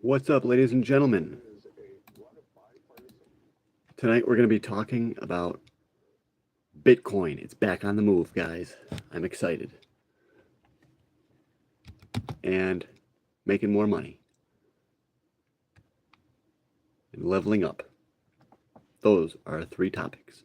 What's up, ladies and gentlemen? Tonight we're going to be talking about Bitcoin. It's back on the move, guys. I'm excited. And making more money. And leveling up. Those are our three topics.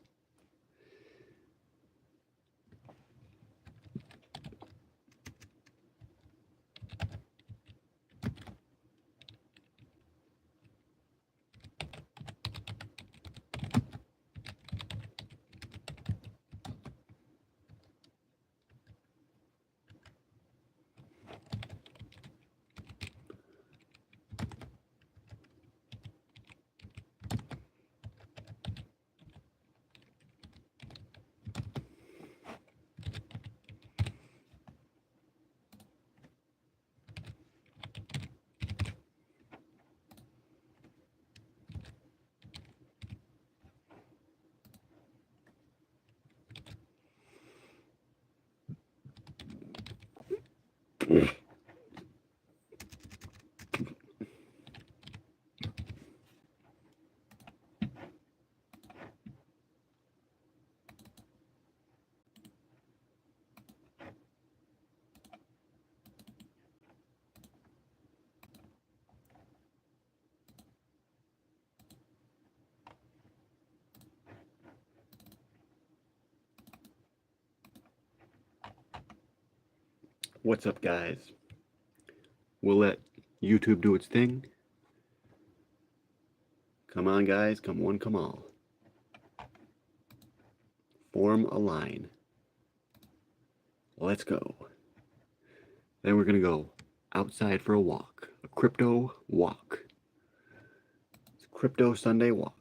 What's up, guys? We'll let YouTube do its thing. Come on, guys. Come one, come all. Form a line. Let's go. Then we're going to go outside for a walk. A crypto walk. It's a crypto Sunday walk.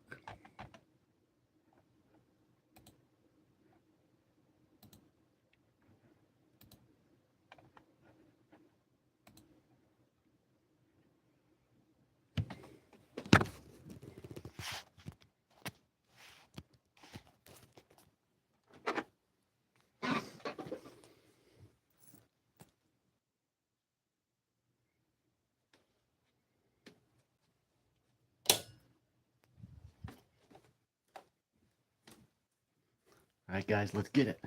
All right, guys, let's get it.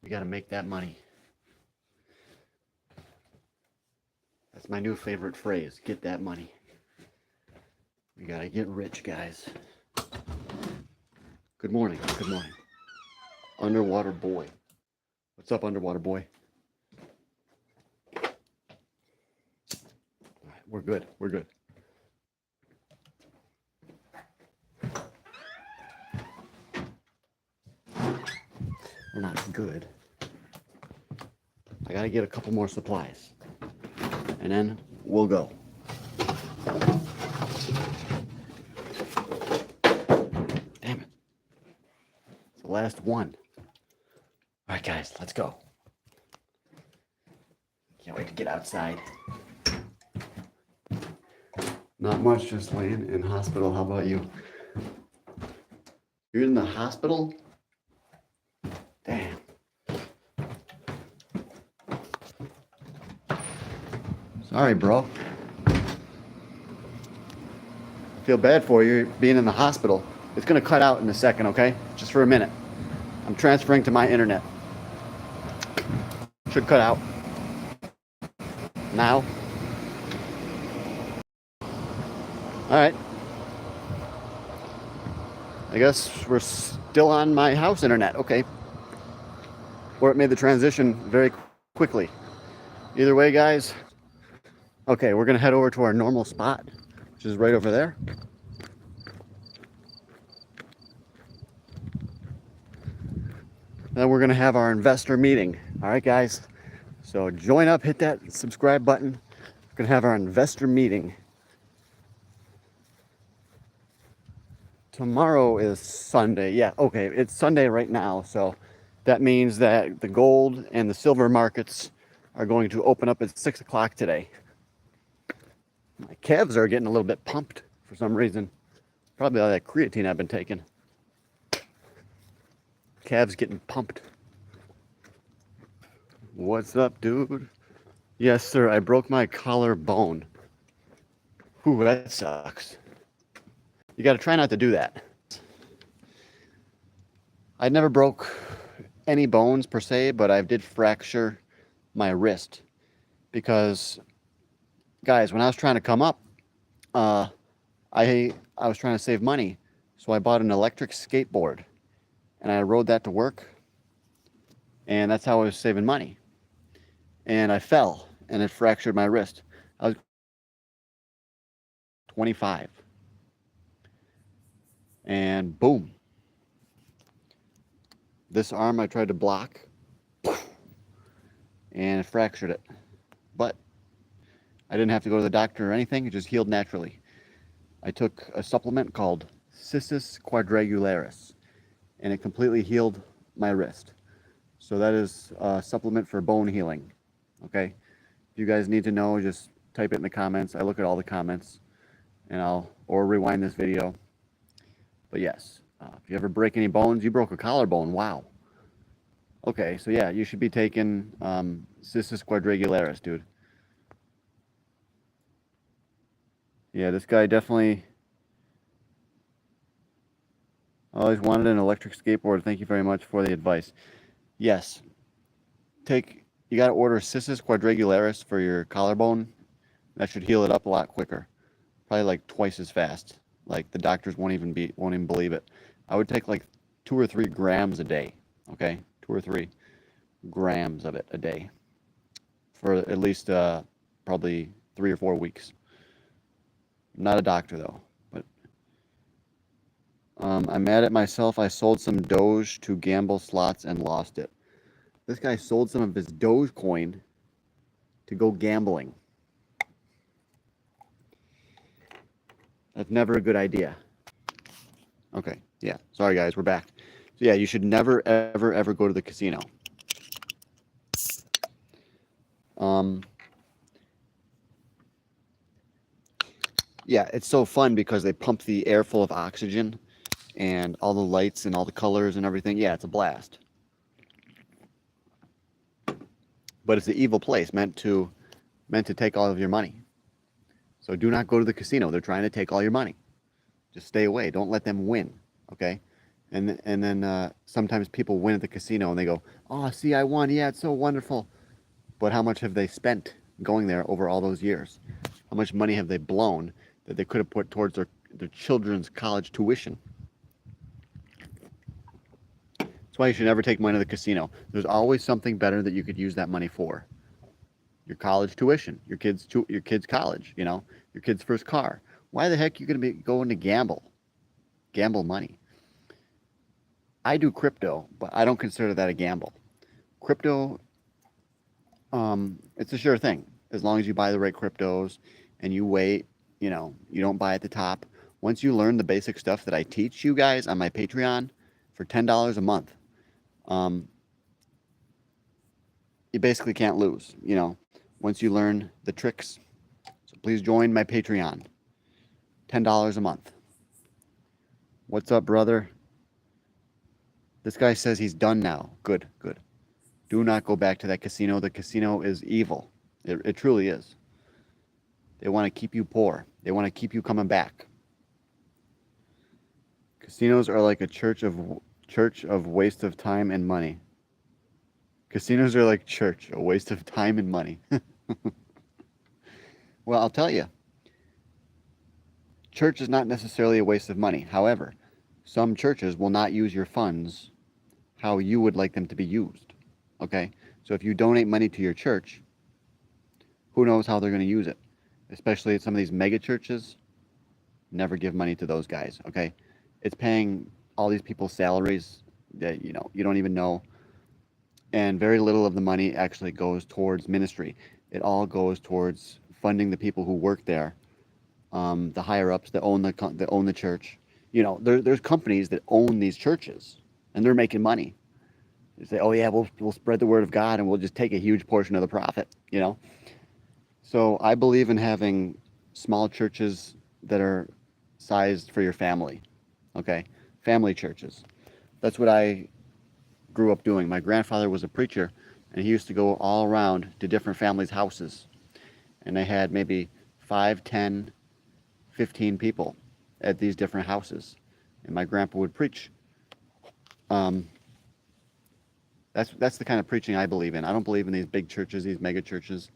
We got to make that money. That's my new favorite phrase. Get that money. We got to get rich, guys. Good morning. Good morning. Underwater boy. What's up, underwater boy? All right, we're good. We're good. We're not good. I gotta get a couple more supplies. And then we'll go. Damn it. It's the last one. All right, guys, let's go. Can't wait to get outside. Not much, just laying in hospital. How about you? You're in the hospital? Damn. Sorry, bro. I feel bad for you being in the hospital. It's going to cut out in a second, okay? Just for a minute. I'm transferring to my internet. Should cut out. Now. All right. I guess we're still on my house internet. Okay. Or it made the transition very quickly. Either way, guys. Okay, we're going to head over to our normal spot, which is right over there. Then we're going to have our investor meeting. All right, guys. So join up, hit that subscribe button. We're going to have our investor meeting. Tomorrow is Sunday. Yeah, okay, it's Sunday right now. So that means that the gold and the silver markets are going to open up at 6 o'clock today. My calves are getting a little bit pumped for some reason. Probably all that creatine I've been taking. Calves getting pumped. What's up, dude? Yes, sir. I broke my collarbone. Whew, that sucks. You got to try not to do that. I never broke any bones per se, but I did fracture my wrist because, guys, when I was trying to come up, uh, I was trying to save money, so I bought an electric skateboard and I rode that to work, and that's how I was saving money. And I fell and it fractured my wrist. I was 25, and boom, this arm I tried to block and it fractured it. But I didn't have to go to the doctor or anything, it just healed naturally. I took a supplement called Cissus quadrangularis, and it completely healed my wrist. So that is a supplement for bone healing. Okay? If you guys need to know, just type it in the comments. I look at all the comments, and or rewind this video. But yes, if you ever break any bones, you broke a collarbone. Wow. Okay, so yeah, you should be taking Cissus quadrangularis, dude. Yeah, this guy definitely always wanted an electric skateboard. Thank you very much for the advice. Yes, you got to order Cissus quadrangularis for your collarbone. That should heal it up a lot quicker, probably like twice as fast. Like the doctors won't even believe it. I would take like 2 or 3 grams a day. Okay, 2 or 3 grams of it a day for at least probably 3 or 4 weeks. I'm not a doctor though, but I'm mad at myself. I sold some Doge to gamble slots and lost it. This guy sold some of his Dogecoin to go gambling. That's never a good idea. Okay, yeah. Sorry, guys, we're back. So yeah, you should never, ever, ever go to the casino. Yeah, it's so fun because they pump the air full of oxygen and all the lights and all the colors and everything. Yeah, it's a blast. But it's an evil place meant to take all of your money. So do not go to the casino. They're trying to take all your money. Just stay away. Don't let them win. Okay? And then sometimes people win at the casino and they go, "Oh, see, I won. Yeah, it's so wonderful." But how much have they spent going there over all those years? How much money have they blown that they could have put towards their children's college tuition? That's why you should never take money to the casino. There's always something better that you could use that money for. Your college tuition, your kids' college, your kid's first car. Why the heck are you going to be going to gamble money? I do crypto, but I don't consider that a gamble. Crypto, it's a sure thing as long as you buy the right cryptos and you wait. You don't buy at the top. Once you learn the basic stuff that I teach you guys on my Patreon for $10 a month, you basically can't lose. Once you learn the tricks. So please join my Patreon. $10 a month. What's up, brother? This guy says he's done now. Good, good. Do not go back to that casino. The casino is evil. It truly is. They want to keep you poor. They want to keep you coming back. Casinos are like a church of waste of time and money. Casinos are like church, a waste of time and money. Well, I'll tell you. Church is not necessarily a waste of money. However, some churches will not use your funds how you would like them to be used. Okay? So if you donate money to your church, who knows how they're going to use it? Especially at some of these mega churches. Never give money to those guys. Okay? It's paying all these people's salaries that you don't even know. And very little of the money actually goes towards ministry. It all goes towards funding the people who work there. The higher ups that own the church. There's companies that own these churches, and they're making money. They say, "Oh yeah, we'll spread the word of God, and we'll just take a huge portion of the profit." So I believe in having small churches that are sized for your family. Okay, family churches. That's what I grew up doing. My grandfather was a preacher, And he used to go all around to different families' houses. And they had maybe 5, 10, 15 people at these different houses. And my grandpa would preach. That's the kind of preaching I believe in. I don't believe in these big churches, these mega churches.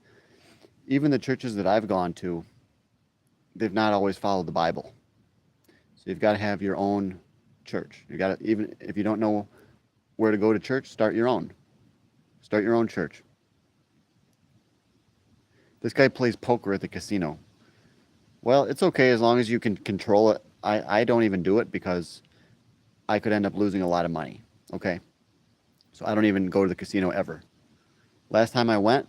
Even the churches that I've gone to, they've not always followed the Bible. So you've got to have your own church. You got to, even if you don't know where to go to church, start your own. Start your own church. This guy plays poker at the casino. Well, it's okay as long as you can control it. I don't even do it because I could end up losing a lot of money. Okay. So I don't even go to the casino ever. Last time I went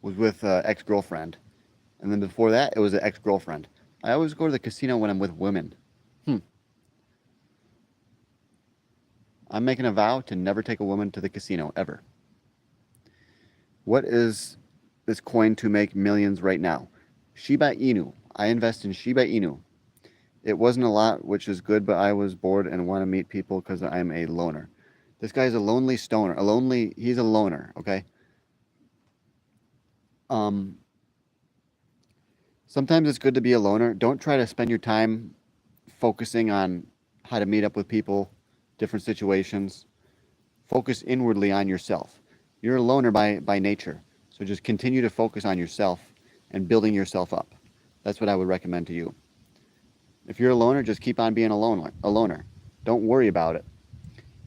was with an ex-girlfriend. And then before that, it was an ex-girlfriend. I always go to the casino when I'm with women. I'm making a vow to never take a woman to the casino, ever. What is this coin to make millions right now? Shiba Inu. I invest in Shiba Inu. It wasn't a lot, which is good, but I was bored and want to meet people because I'm a loner. This guy's a lonely stoner. He's a loner, okay? Sometimes it's good to be a loner. Don't try to spend your time focusing on how to meet up with people, different situations. Focus inwardly on yourself. You're a loner by nature. So just continue to focus on yourself and building yourself up. That's what I would recommend to you. If you're a loner, just keep on being a loner. Don't worry about it.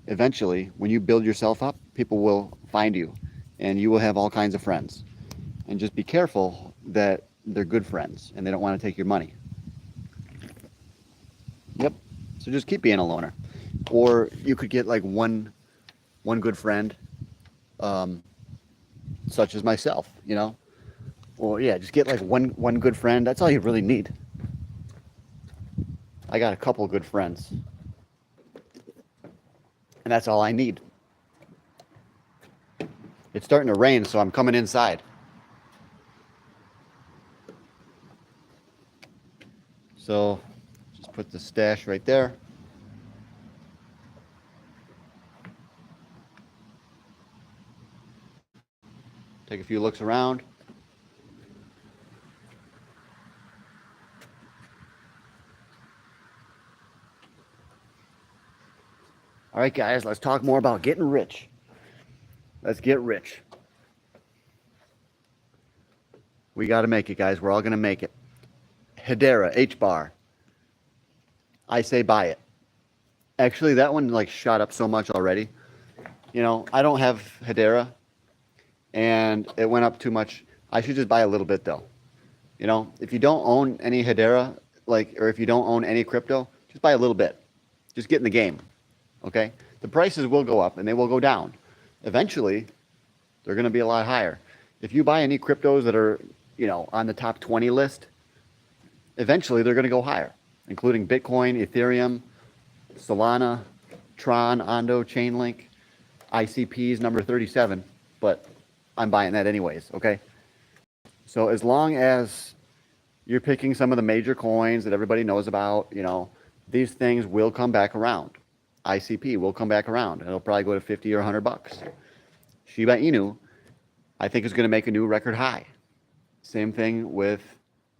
Eventually, when you build yourself up, people will find you and you will have all kinds of friends. And just be careful that they're good friends and they don't want to take your money. Yep. So just keep being a loner. Or you could get like one good friend, such as myself, you know? Or yeah, just get like one good friend. That's all you really need. I got a couple good friends. And that's all I need. It's starting to rain, so I'm coming inside. So just put the stash right there. Take a few looks around. All right, guys, let's talk more about getting rich. Let's get rich. We got to make it, guys. We're all going to make it. Hedera, H-bar. I say buy it. Actually, that one like shot up so much already. You know, I don't have Hedera, and it went up too much. I should just buy a little bit, though. You know, if you don't own any Hedera, or if you don't own any crypto, just buy a little bit. Just get in the game. Okay? The prices will go up and they will go down. Eventually, they're going to be a lot higher. If you buy any cryptos that are, you know, on the top 20 list, eventually they're going to go higher, including Bitcoin, Ethereum, Solana, Tron, Ondo, Chainlink, ICP's number 37, but I'm buying that anyways, okay? So as long as you're picking some of the major coins that everybody knows about, you know, these things will come back around. ICP will come back around. It'll probably go to 50 or 100 bucks. Shiba Inu, I think, is going to make a new record high. Same thing with,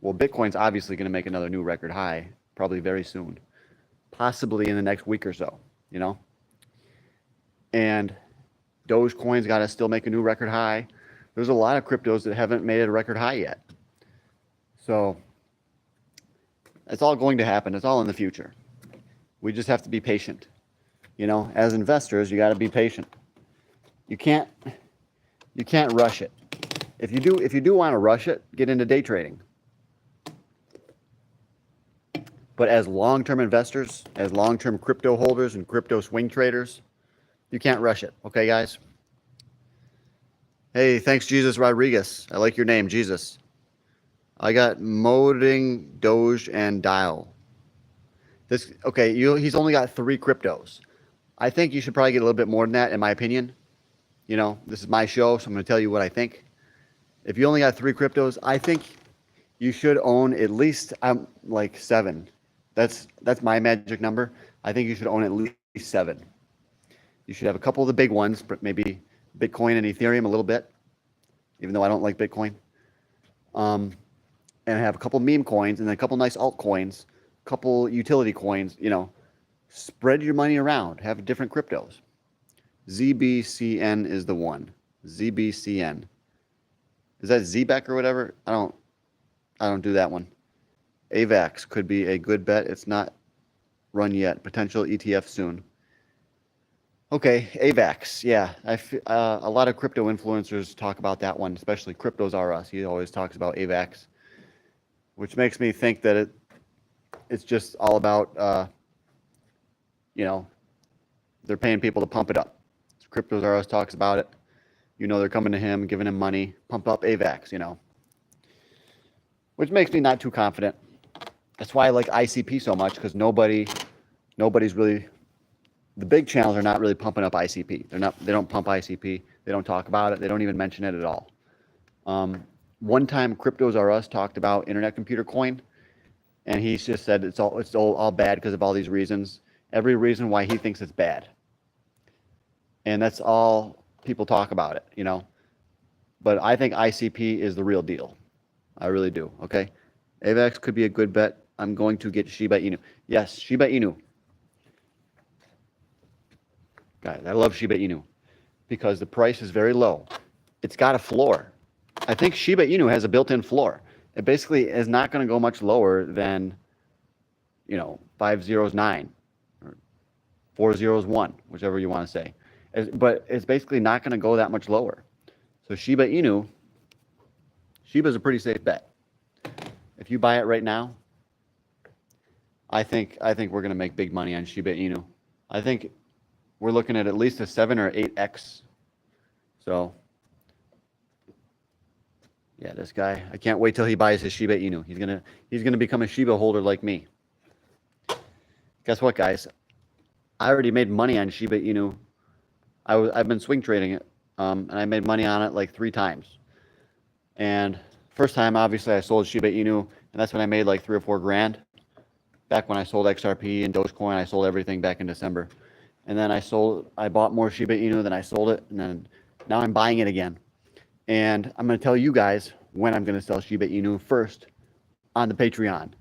well, Bitcoin's obviously going to make another new record high, probably very soon. Possibly in the next week or so, you know? And Dogecoin's got to still make a new record high. There's a lot of cryptos that haven't made a record high yet. So it's all going to happen. It's all in the future. We just have to be patient. You know, as investors, you got to be patient. You can't rush it. If you do want to rush it, get into day trading. But as long-term investors, as long-term crypto holders and crypto swing traders, you can't rush it. Okay, guys? Hey, thanks, Jesus Rodriguez. I like your name, Jesus. I got Moding, Doge, and Dial. He's only got 3 cryptos. I think you should probably get a little bit more than that, in my opinion. You know, this is my show, so I'm going to tell you what I think. If you only got 3 cryptos, I think you should own at least like 7. That's my magic number. I think you should own at least 7. You should have a couple of the big ones, but maybe Bitcoin and Ethereum a little bit, even though I don't like Bitcoin. And I have a couple meme coins and then a couple nice altcoins, a couple utility coins. You know, spread your money around. Have different cryptos. ZBCN is the one. ZBCN. Is that ZBEC or whatever? I don't do that one. AVAX could be a good bet. It's not run yet. Potential ETF soon. Okay, AVAX. Yeah, a lot of crypto influencers talk about that one, especially Cryptos R Us. He always talks about AVAX, which makes me think that it's just all about, you know, they're paying people to pump it up. So Cryptos R Us talks about it. You know, they're coming to him, giving him money, pump up AVAX, you know, which makes me not too confident. That's why I like ICP so much, because nobody's really, the big channels are not really pumping up ICP. They don't pump ICP. They don't talk about it. They don't even mention it at all. One time Cryptos R Us talked about Internet Computer Coin, and he just said it's all bad because of all these reasons. Every reason why he thinks it's bad. And that's all people talk about it, you know. But I think ICP is the real deal. I really do, okay? AVAX could be a good bet. I'm going to get Shiba Inu. Yes, Shiba Inu. Guys, I love Shiba Inu because the price is very low. It's got a floor. I think Shiba Inu has a built-in floor. It basically is not going to go much lower than, you know, 509 or 401, whichever you want to say. But it's basically not going to go that much lower. So Shiba Inu, Shiba's a pretty safe bet. If you buy it right now, I think we're going to make big money on Shiba Inu. I think we're looking at least a 7 or 8x. So, yeah, this guy, I can't wait till he buys his Shiba Inu. He's gonna become a Shiba holder like me. Guess what, guys? I already made money on Shiba Inu. I've been swing trading it, and I made money on it like 3 times. And first time, obviously, I sold Shiba Inu, and that's when I made like 3 or 4 grand. Back when I sold XRP and Dogecoin, I sold everything back in December. And then I bought more Shiba Inu, then I sold it, and then now I'm buying it again. And I'm going to tell you guys when I'm going to sell Shiba Inu first on the Patreon.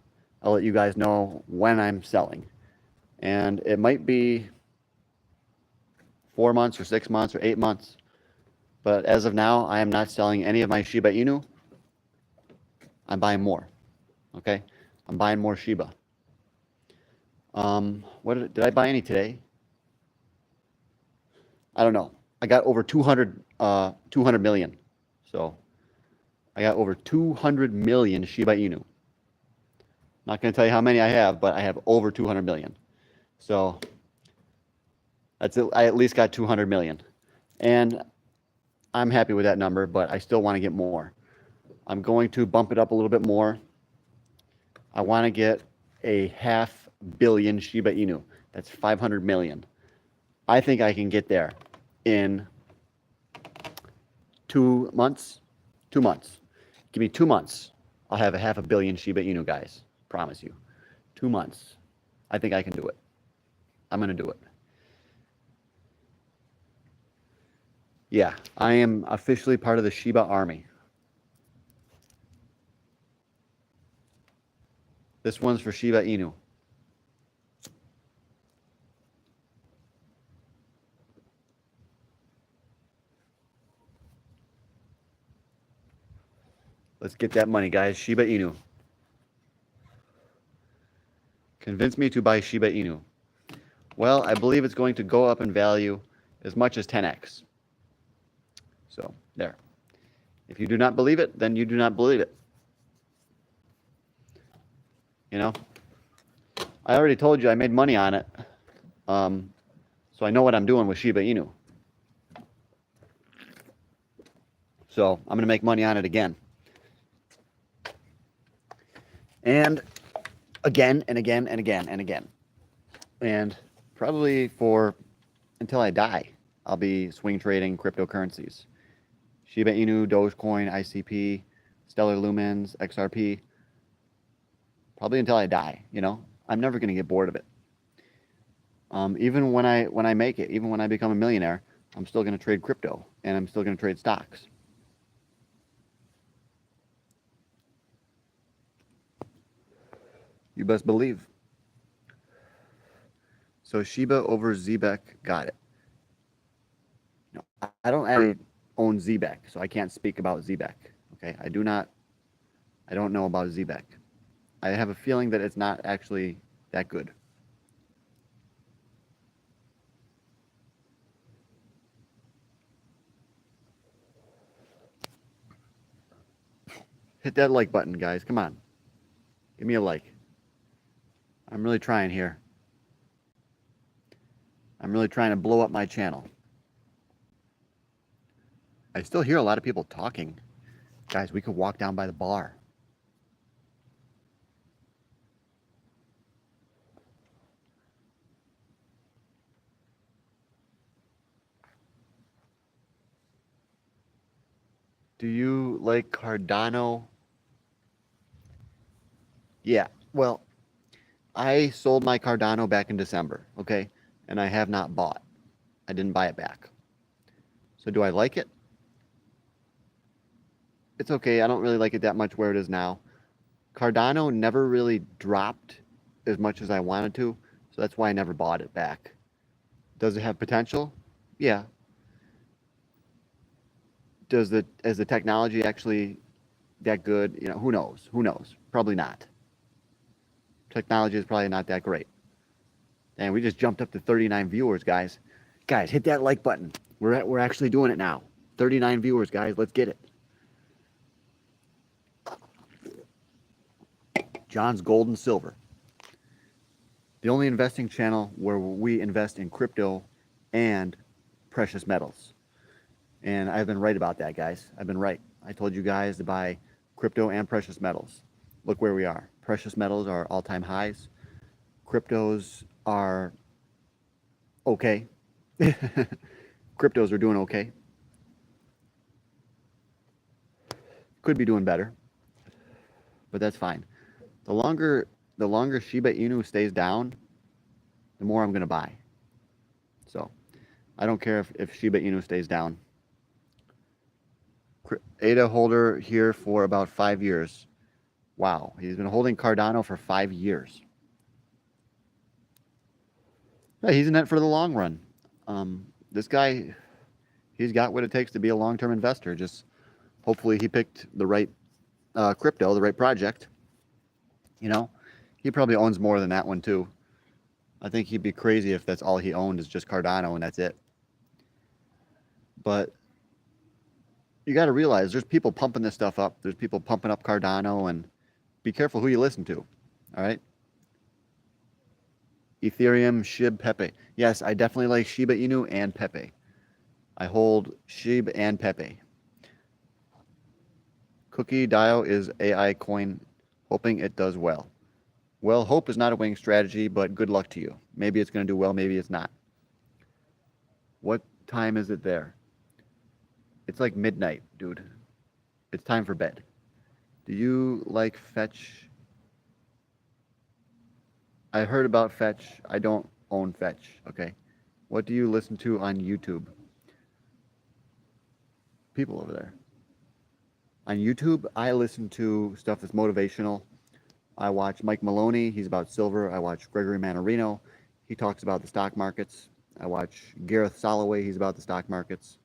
I'll let you guys know when I'm selling. And it might be 4 months or 6 months or 8 months. But as of now, I am not selling any of my Shiba Inu. I'm buying more. Okay? I'm buying more Shiba. Did I buy any today? I don't know. I got over 200 million. So I got over 200 million Shiba Inu. Not going to tell you how many I have, but I have over 200 million. So that's it. I at least got 200 million. And I'm happy with that number, but I still want to get more. I'm going to bump it up a little bit more. I want to get a 500 million Shiba Inu. That's 500 million. I think I can get there in 2 months. 2 months. Give me 2 months. I'll have a 500 million Shiba Inu, guys. Promise you. 2 months. I think I can do it. I'm going to do it. Yeah, I am officially part of the Shiba army. This one's for Shiba Inu. Let's get that money, guys. Shiba Inu. Convince me to buy Shiba Inu. Well, I believe it's going to go up in value as much as 10x. So, there. If you do not believe it, then you do not believe it. You know? I already told you I made money on it. So I know what I'm doing with Shiba Inu. So I'm going to make money on it again. And again and again and again and again. And probably until I die, I'll be swing trading cryptocurrencies. Shiba Inu, Dogecoin, ICP, Stellar Lumens, XRP. Probably until I die, you know? I'm never going to get bored of it. Even when I make it, even when I become a millionaire, I'm still going to trade crypto, and I'm still going to trade stocks. You best believe. So Shiba over ZBEC, got it. No, I don't actually own ZBEC, so I can't speak about ZBEC. Okay, I don't know about ZBEC. I have a feeling that it's not actually that good. Hit that like button, guys. Come on. Give me a like. I'm really trying here. I'm really trying to blow up my channel. I still hear a lot of people talking. Guys, we could walk down by the bar. Do you like Cardano? Yeah, well, I sold my Cardano back in December, okay? And I have not bought. I didn't buy it back. So do I like it? It's okay. I don't really like it that much where it is now. Cardano never really dropped as much as I wanted to, so that's why I never bought it back. Does it have potential? Yeah. Is the technology actually that good? You know, who knows? Who knows? Probably not. Technology is probably not that great. And we just jumped up to 39 viewers, guys. Guys, hit that like button. We're actually doing it now. 39 viewers, guys. Let's get it. John's Gold and Silver. The only investing channel where we invest in crypto and precious metals. And I've been right about that, guys. I've been right. I told you guys to buy crypto and precious metals. Look where we are. Precious metals are all-time highs. Cryptos are okay. Cryptos are doing okay. Could be doing better, but that's fine. The longer Shiba Inu stays down, the more I'm going to buy. So I don't care if Shiba Inu stays down. ADA holder here for about 5 years. Wow, he's been holding Cardano for 5 years. Yeah, he's in it for the long run. This guy, he's got what it takes to be a long-term investor. Just hopefully he picked the right crypto, the right project. You know, he probably owns more than that one too. I think he'd be crazy if that's all he owned is just Cardano and that's it. But you got to realize there's people pumping this stuff up. There's people pumping up Cardano, and be careful who you listen to. All right. Ethereum, SHIB, Pepe. Yes, I definitely like Shiba Inu and Pepe. I hold SHIB and Pepe. Cookie Dio is AI coin, hoping it does well. Well, hope is not a winning strategy, but good luck to you. Maybe it's going to do well, maybe it's not. What time is it there? It's like midnight, dude. It's time for bed. Do you like Fetch? I heard about Fetch. I don't own Fetch, okay? What do you listen to on YouTube? People over there. On YouTube, I listen to stuff that's motivational. I watch Mike Maloney. He's about silver. I watch Gregory Mannarino. He talks about the stock markets. I watch Gareth Soloway. He's about the stock markets.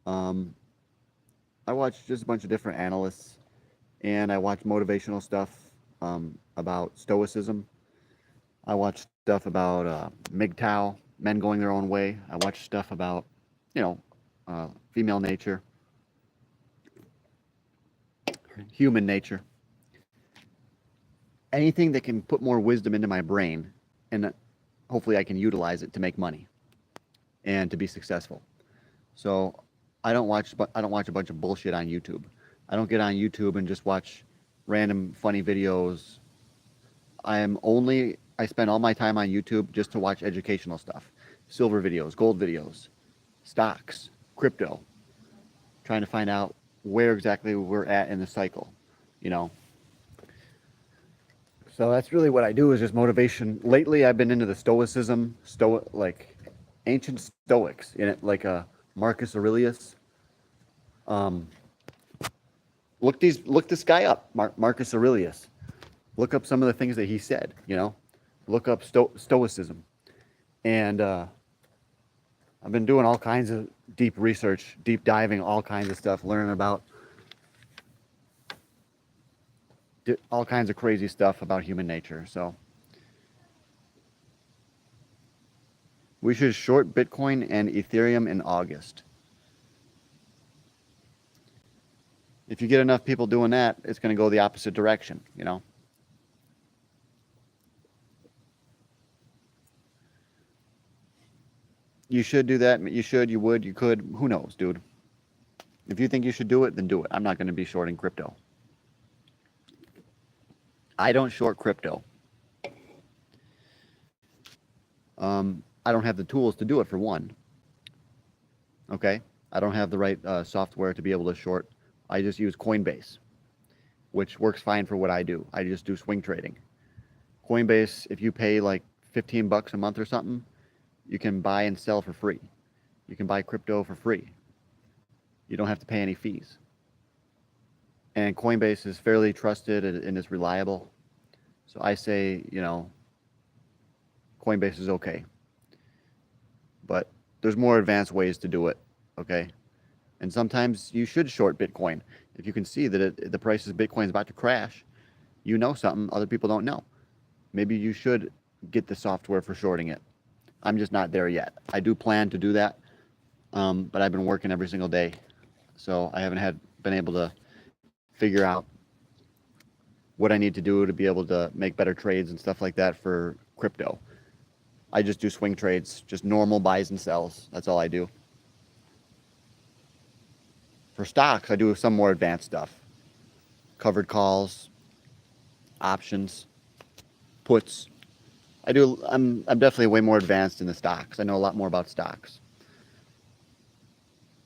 I watch just a bunch of different analysts, and I watch motivational stuff about stoicism. I watch stuff about MGTOW, men going their own way. I watch stuff about, female nature, human nature. Anything that can put more wisdom into my brain, and hopefully I can utilize it to make money and to be successful. So I don't watch a bunch of bullshit on YouTube. I don't get on YouTube and just watch random funny videos. I spend all my time on YouTube just to watch educational stuff. Silver videos, gold videos, stocks, crypto. Trying to find out where exactly we're at in the cycle, So that's really what I do, is just motivation. Lately I've been into the stoicism, ancient Stoics in it, like Marcus Aurelius. Um, look this guy up, Marcus Aurelius. Look up some of the things that he said. Look up Stoicism, and I've been doing all kinds of deep research, deep diving, all kinds of stuff, learning about all kinds of crazy stuff about human nature. So we should short Bitcoin and Ethereum in August. If you get enough people doing that, it's going to go the opposite direction, You should do that. You should, you would, you could. Who knows, dude? If you think you should do it, then do it. I'm not going to be shorting crypto. I don't short crypto. I don't have the tools to do it, for one. Okay? I don't have the right software to be able to short. I just use Coinbase, which works fine for what I do. I just do swing trading. Coinbase, if you pay like $15 a month or something, you can buy and sell for free. You can buy crypto for free. You don't have to pay any fees. And Coinbase is fairly trusted and is reliable. So I say, Coinbase is okay. But there's more advanced ways to do it, okay? And sometimes you should short Bitcoin. If you can see that the price of Bitcoin is about to crash, you know something other people don't know. Maybe you should get the software for shorting it. I'm just not there yet. I do plan to do that, but I've been working every single day, so I haven't been able to figure out what I need to do to be able to make better trades and stuff like that for crypto. I just do swing trades, just normal buys and sells. That's all I do. For stocks, I do some more advanced stuff. Covered calls, options, puts. I'm definitely way more advanced in the stocks. I know a lot more about stocks.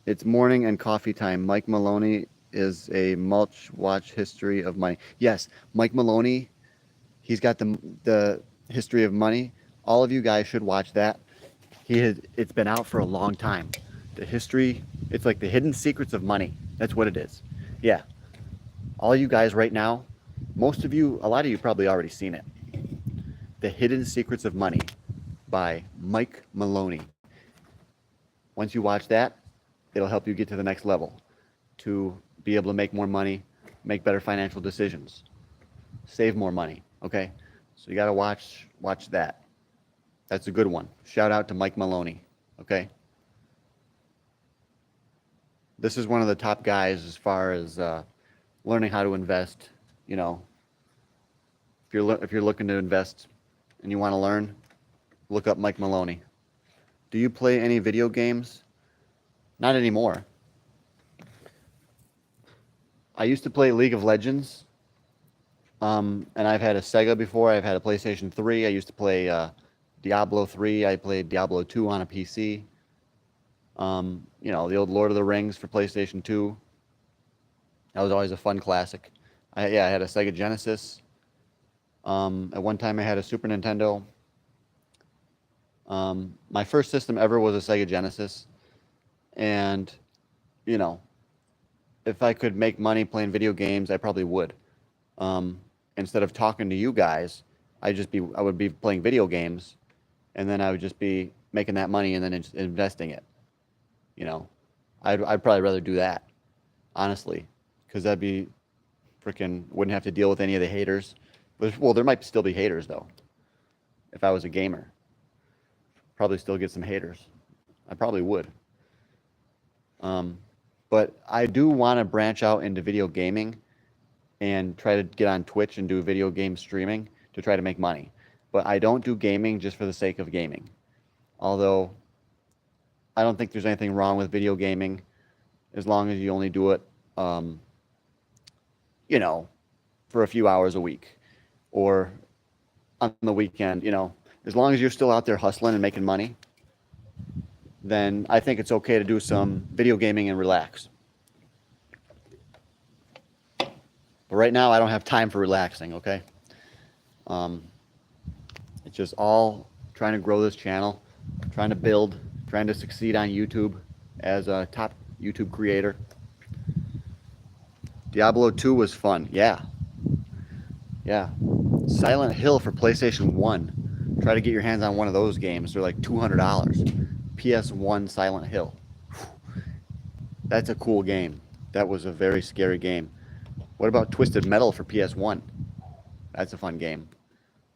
It's morning and coffee time. Mike Maloney is a mulch watch history of money. Yes, Mike Maloney, he's got the history of money. All of you guys should watch that. It's been out for a long time. The history, it's like the hidden secrets of money. That's what it is. Yeah. All you guys right now, most of you, a lot of you probably already seen it. The Hidden Secrets of Money by Mike Maloney. Once you watch that, it'll help you get to the next level, to be able to make more money, make better financial decisions, save more money, okay? So you got to watch that. That's a good one. Shout out to Mike Maloney, okay? This is one of the top guys as far as learning how to invest. If you're looking to invest and you want to learn, look up Mike Maloney. Do you play any video games? Not anymore. I used to play League of Legends, and I've had a Sega before. I've had a PlayStation 3. I used to play Diablo 3. I played Diablo 2 on a PC. The old Lord of the Rings for PlayStation 2. That was always a fun classic. I had a Sega Genesis. At one time I had a Super Nintendo. My first system ever was a Sega Genesis. And, if I could make money playing video games, I probably would. Instead of talking to you guys, I would be playing video games, and then I would just be making that money and then investing it. I'd probably rather do that, honestly, because that'd be wouldn't have to deal with any of the haters. Well, there might still be haters, though. If I was a gamer, probably still get some haters. I probably would. But I do want to branch out into video gaming and try to get on Twitch and do video game streaming to try to make money. But I don't do gaming just for the sake of gaming. Although I don't think there's anything wrong with video gaming as long as you only do it, for a few hours a week or on the weekend. As long as you're still out there hustling and making money, then I think it's okay to do some video gaming and relax. But right now, I don't have time for relaxing, okay? It's just all trying to grow this channel, trying to build trying to succeed on YouTube as a top YouTube creator. Diablo 2 was fun. Yeah. Yeah. Silent Hill for PlayStation 1. Try to get your hands on one of those games. They're like $200. PS1 Silent Hill. That's a cool game. That was a very scary game. What about Twisted Metal for PS1? That's a fun game.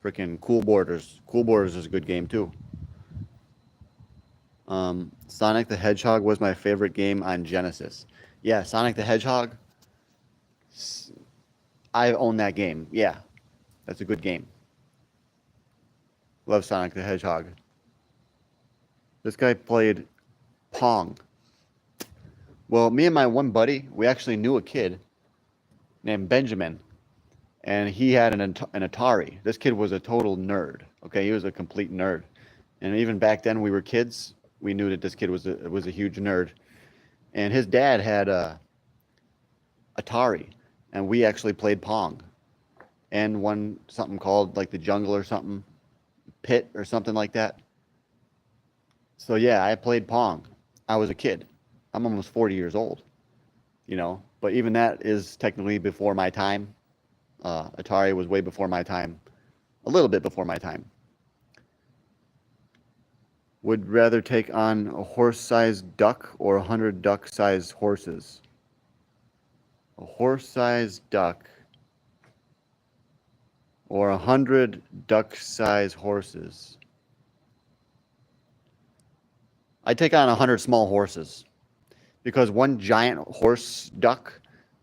Freaking Cool Borders. Cool Borders is a good game too. Sonic the Hedgehog was my favorite game on Genesis. Yeah, Sonic the Hedgehog. I own that game. Yeah, that's a good game. Love Sonic the Hedgehog. This guy played Pong. Well, me and my one buddy, we actually knew a kid named Benjamin, and he had an Atari. This kid was a total nerd. Okay, he was a complete nerd. And even back then, we were kids. We knew that this kid was a huge nerd. And his dad had a Atari, and we actually played Pong, and won something called like the Jungle or something, Pit or something like that. So yeah, I played Pong. I was a kid. I'm almost 40 years old, you know. But even that is technically before my time. Atari was way before my time, a little bit before my time. Would rather take on a horse-sized duck or 100 duck-sized horses? A horse-sized duck or 100 duck-sized horses? I take on 100 small horses, because one giant horse duck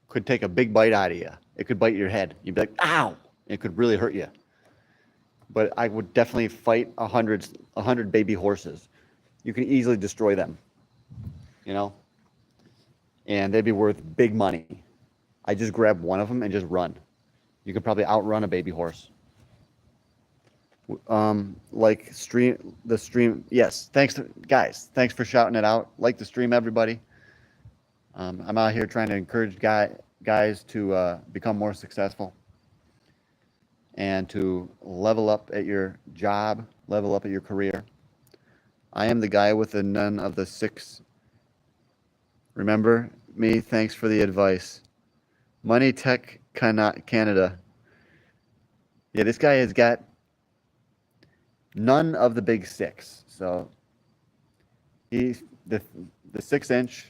could take a big bite out of you. It could bite your head. You'd be like, ow! It could really hurt you. But I would definitely fight 100 baby horses. You can easily destroy them, you know? And they'd be worth big money. I just grab one of them and just run. You could probably outrun a baby horse. Like the stream. Yes, thanks guys. Thanks for shouting it out. Like the stream, everybody. I'm out here trying to encourage guys to become more successful and to level up at your job, level up at your career. I am the guy with the none of the six. Remember me? Thanks for the advice. Money Tech Canada. Yeah, this guy has got none of the big six. So he's the 6-inch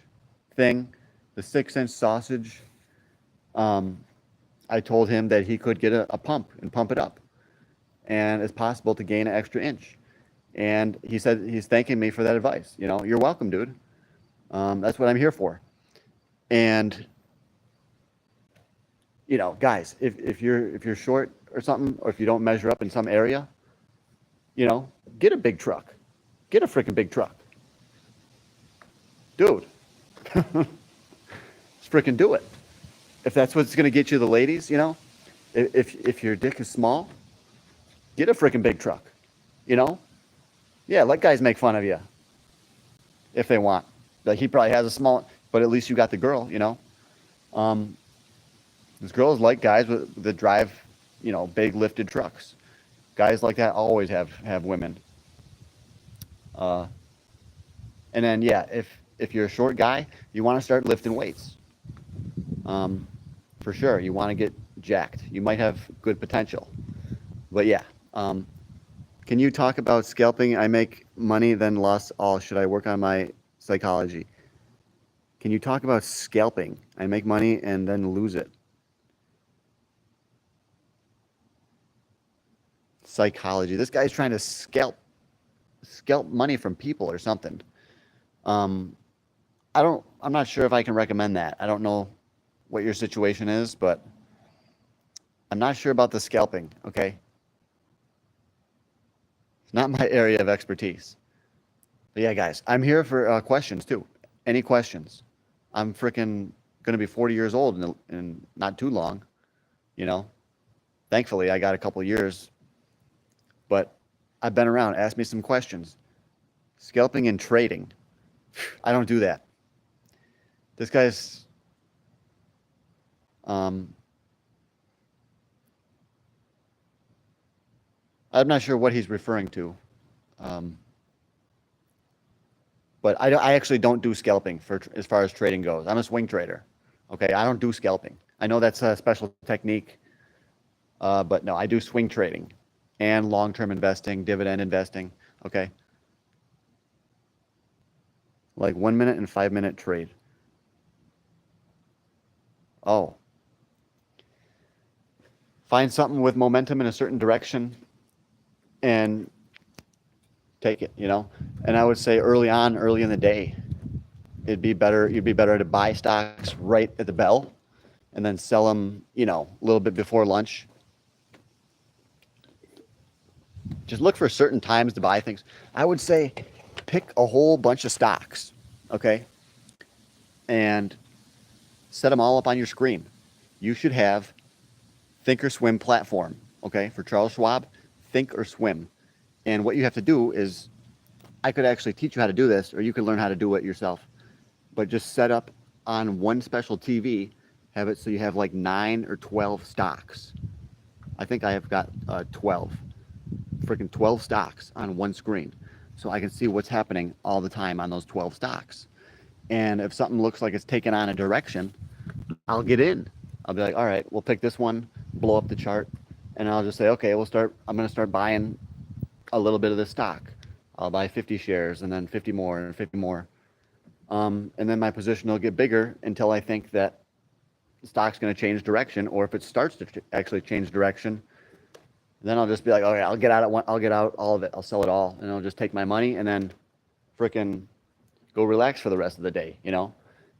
thing, the 6-inch sausage. I told him that he could get a pump and pump it up, and it's possible to gain an extra inch. And he said he's thanking me for that advice. You know, you're welcome, dude. That's what I'm here for. And you know, guys, if you're short or something, or if you don't measure up in some area, you know, get a big truck. Get a freaking big truck. Dude. Just freaking do it. If that's what's going to get you the ladies, you know, if your dick is small, get a freaking big truck, you know? Yeah, let guys make fun of you if they want. Like, he probably has a small, but at least you got the girl, you know? These girls like guys that drive, you know, big lifted trucks. Guys like that always have women. And then, yeah, if you're a short guy, you want to start lifting weights. For sure, you want to get jacked. You might have good potential. But yeah, can you talk about scalping? I make money, then lost all. Should I work on my psychology? Can you talk about scalping? I make money and then lose it. Psychology. This guy's trying to scalp money from people or something. I'm not sure if I can recommend that. I don't know what your situation is, but I'm not sure about the scalping, okay? It's not my area of expertise. But yeah, guys, I'm here for questions too. Any questions? I'm freaking going to be 40 years old in not too long, you know? Thankfully, I got a couple years, but I've been around. Ask me some questions. Scalping and trading. I don't do that. This guy's I'm not sure what he's referring to. But I actually don't do scalping for as far as trading goes. I'm a swing trader. Okay, I don't do scalping. I know that's a special technique, but no, I do swing trading and long-term investing, dividend investing. Okay, like 1 minute and 5 minute trade. Oh, find something with momentum in a certain direction and take it, And I would say early in the day, you'd be better to buy stocks right at the bell and then sell them, a little bit before lunch. Just look for certain times to buy things. I would say pick a whole bunch of stocks, okay? And set them all up on your screen. You should have Thinkorswim platform, okay? For Charles Schwab, Think or Swim. And what you have to do is, I could actually teach you how to do this, or you could learn how to do it yourself. But just set up on one special TV, have it so you have like 9 or 12 stocks. I think I have got 12. Freaking 12 stocks on one screen. So I can see what's happening all the time on those 12 stocks. And if something looks like it's taking on a direction, I'll get in. I'll be like, all right, we'll pick this one, blow up the chart, and I'll just say, okay, I'm going to start buying a little bit of this stock. I'll buy 50 shares and then 50 more and 50 more. And then my position will get bigger until I think that the stock's going to change direction, or if it starts to actually change direction, then I'll just be like, okay, I'll get out all of it. I'll sell it all, and I'll just take my money and then frickin' go relax for the rest of the day,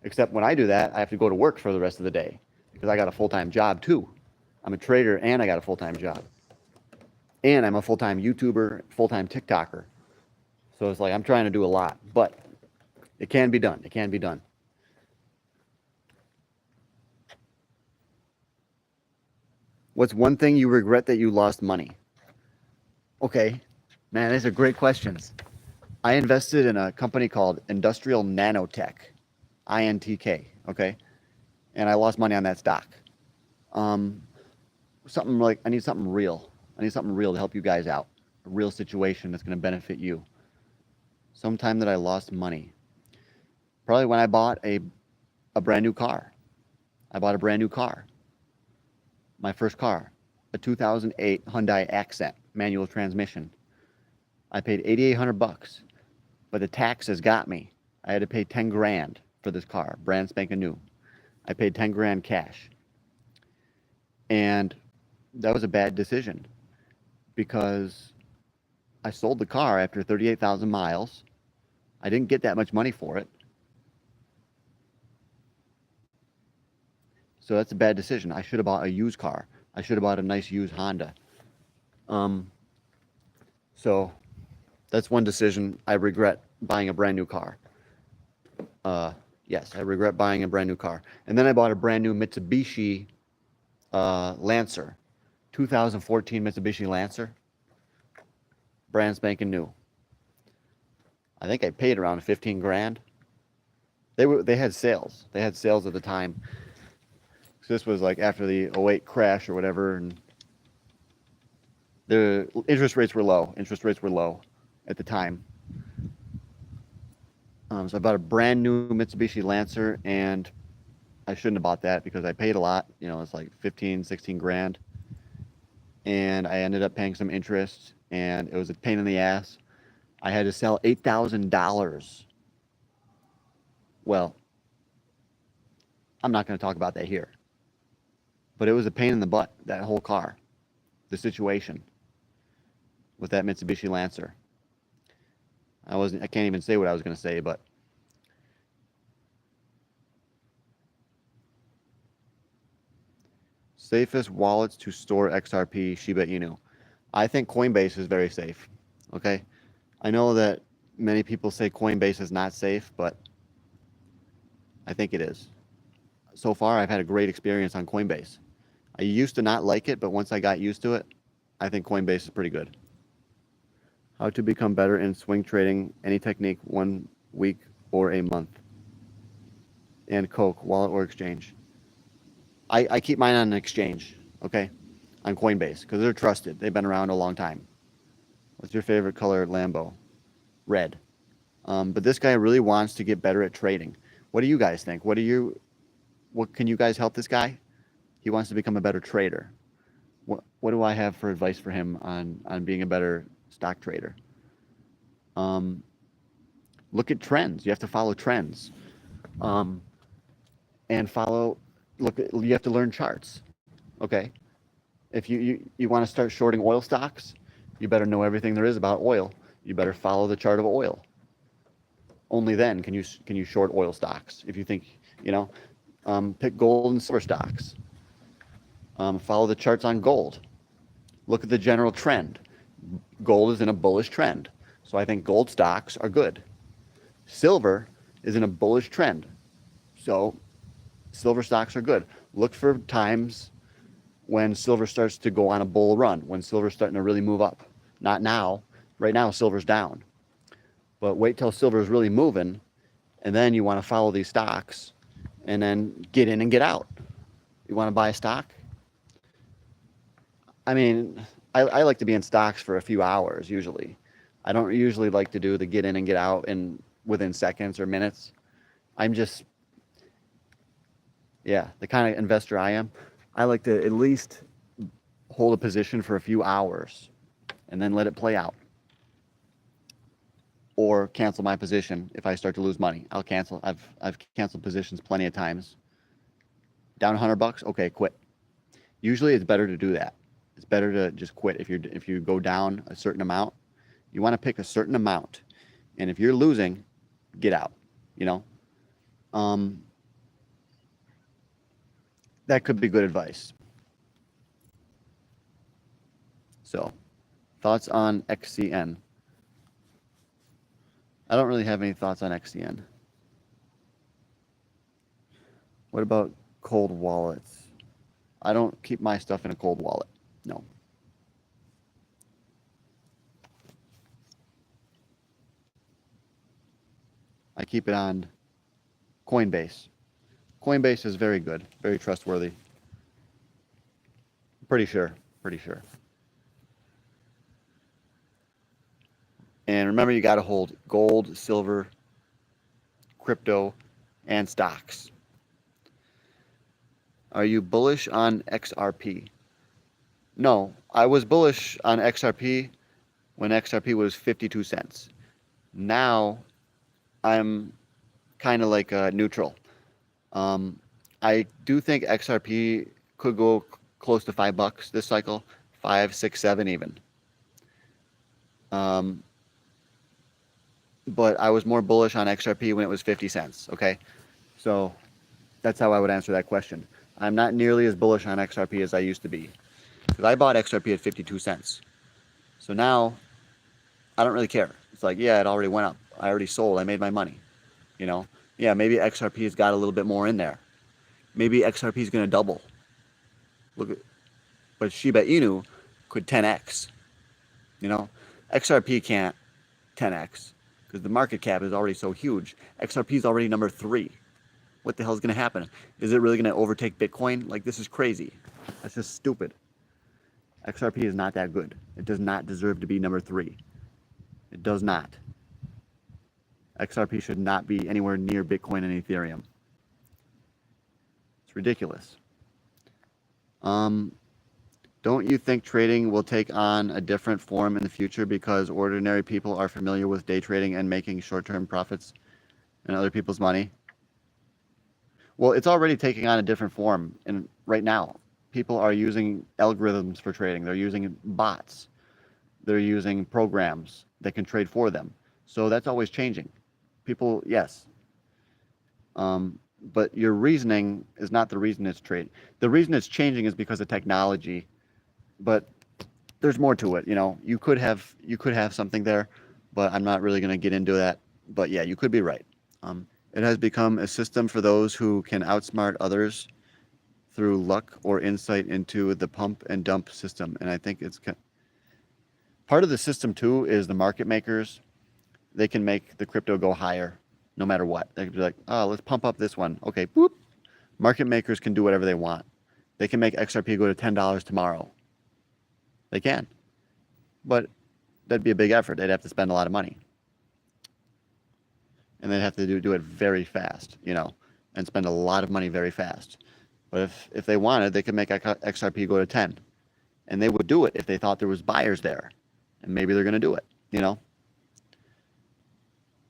Except when I do that, I have to go to work for the rest of the day because I got a full-time job too. I'm a trader and I got a full-time job. And I'm a full-time YouTuber, full-time TikToker. So it's like I'm trying to do a lot, but it can be done. It can be done. What's one thing you regret that you lost money? Okay, man, these are great questions. I invested in a company called Industrial Nanotech, INTK, okay? And I lost money on that stock. Something like, I need something real. I need something real to help you guys out. A real situation that's going to benefit you. Sometime that I lost money. Probably when I bought a brand new car. I bought a brand new car. My first car, a 2008 Hyundai Accent, manual transmission. I paid $8,800, but the taxes got me. I had to pay 10 grand for this car, brand spanking new. I paid 10 grand cash. And that was a bad decision because I sold the car after 38,000 miles. I didn't get that much money for it. So that's a bad decision. I should have bought a used car. I should have bought a nice used Honda. So that's one decision. I regret buying a brand new car. Yes, I regret buying a brand new car. And then I bought a brand new Mitsubishi Lancer. 2014 Mitsubishi Lancer. Brand spanking new. I think I paid around 15 grand. They had sales. They had sales at the time. So this was like after the '08 crash or whatever, and the interest rates were low. Interest rates were low at the time. So I bought a brand new Mitsubishi Lancer, and I shouldn't have bought that because I paid a lot. It's like 15, 16 grand. And I ended up paying some interest, and it was a pain in the ass. I had to sell $8,000. Well, I'm not going to talk about that here. But it was a pain in the butt, that whole car, the situation with that Mitsubishi Lancer. I can't even say what I was going to say, but safest wallets to store XRP, Shiba Inu. I think Coinbase is very safe. Okay, I know that many people say Coinbase is not safe, but I think it is. So far, I've had a great experience on Coinbase. I used to not like it, but once I got used to it, I think Coinbase is pretty good. How to become better in swing trading, any technique, 1 week or a month. And Coke, wallet or exchange. I keep mine on an exchange, okay? On Coinbase, because they're trusted. They've been around a long time. What's your favorite color Lambo? Red. But this guy really wants to get better at trading. What do you guys think? What can you guys help this guy? He wants to become a better trader. What do I have for advice for him on being a better stock trader? Look at trends. You have to follow trends. And you have to learn charts. Okay. If you want to start shorting oil stocks, you better know everything there is about oil. You better follow the chart of oil. Only then can you short oil stocks. If you think, pick gold and silver stocks. Follow the charts on gold. Look at the general trend. Gold is in a bullish trend. So I think gold stocks are good. Silver is in a bullish trend. So silver stocks are good. Look for times when silver starts to go on a bull run, when silver's starting to really move up. Not now. Right now, silver's down. But wait till silver's really moving, and then you want to follow these stocks, and then get in and get out. You want to buy a stock? I mean, I like to be in stocks for a few hours, usually. I don't usually like to do the get in and get out within seconds or minutes. I'm just, the kind of investor I am. I like to at least hold a position for a few hours and then let it play out. Or cancel my position if I start to lose money. I'll cancel. I've canceled positions plenty of times. Down $100, okay, quit. Usually it's better to do that. It's better to just quit if you go down a certain amount. You want to pick a certain amount, and if you're losing, get out. That could be good advice. So, thoughts on XCN? I don't really have any thoughts on XCN. What about cold wallets? I don't keep my stuff in a cold wallet. No. I keep it on Coinbase. Coinbase is very good, very trustworthy. Pretty sure. And remember, you got to hold gold, silver, crypto, and stocks. Are you bullish on XRP? No, I was bullish on XRP when XRP was 52 cents. Now, I'm kind of like neutral. I do think XRP could go close to $5 this cycle, 5, 6, 7 even. But I was more bullish on XRP when it was 50 cents, okay? So that's how I would answer that question. I'm not nearly as bullish on XRP as I used to be, because I bought XRP at 52 cents. So now I don't really care. It's like, yeah, it already went up. I already sold. I made my money. Yeah, maybe XRP has got a little bit more in there. Maybe XRP is going to double. But Shiba Inu could 10x. XRP can't 10x because the market cap is already so huge. XRP is already number 3. What the hell is going to happen? Is it really going to overtake Bitcoin? Like, this is crazy. That's just stupid. XRP is not that good. It does not deserve to be number 3. It does not. XRP should not be anywhere near Bitcoin and Ethereum. It's ridiculous. Don't you think trading will take on a different form in the future because ordinary people are familiar with day trading and making short-term profits and other people's money? Well, it's already taking on a different form, and right now, people are using algorithms for trading. They're using bots. They're using programs that can trade for them. So that's always changing. People, yes. But your reasoning is not the reason it's trade. The reason it's changing is because of technology. But there's more to it. You could have something there, but I'm not really going to get into that. But yeah, you could be right. It has become a system for those who can outsmart others through luck or insight into the pump and dump system. And I think it's part of the system too is the market makers. They can make the crypto go higher no matter what. They could be like, oh, let's pump up this one. Okay, boop. Market makers can do whatever they want. They can make XRP go to $10 tomorrow. They can. But that'd be a big effort. They'd have to spend a lot of money. and they'd have to do it very fast, you know, and spend a lot of money very fast. But if they wanted, they could make XRP go to 10, and they would do it if they thought there was buyers there, and maybe they're going to do it, you know.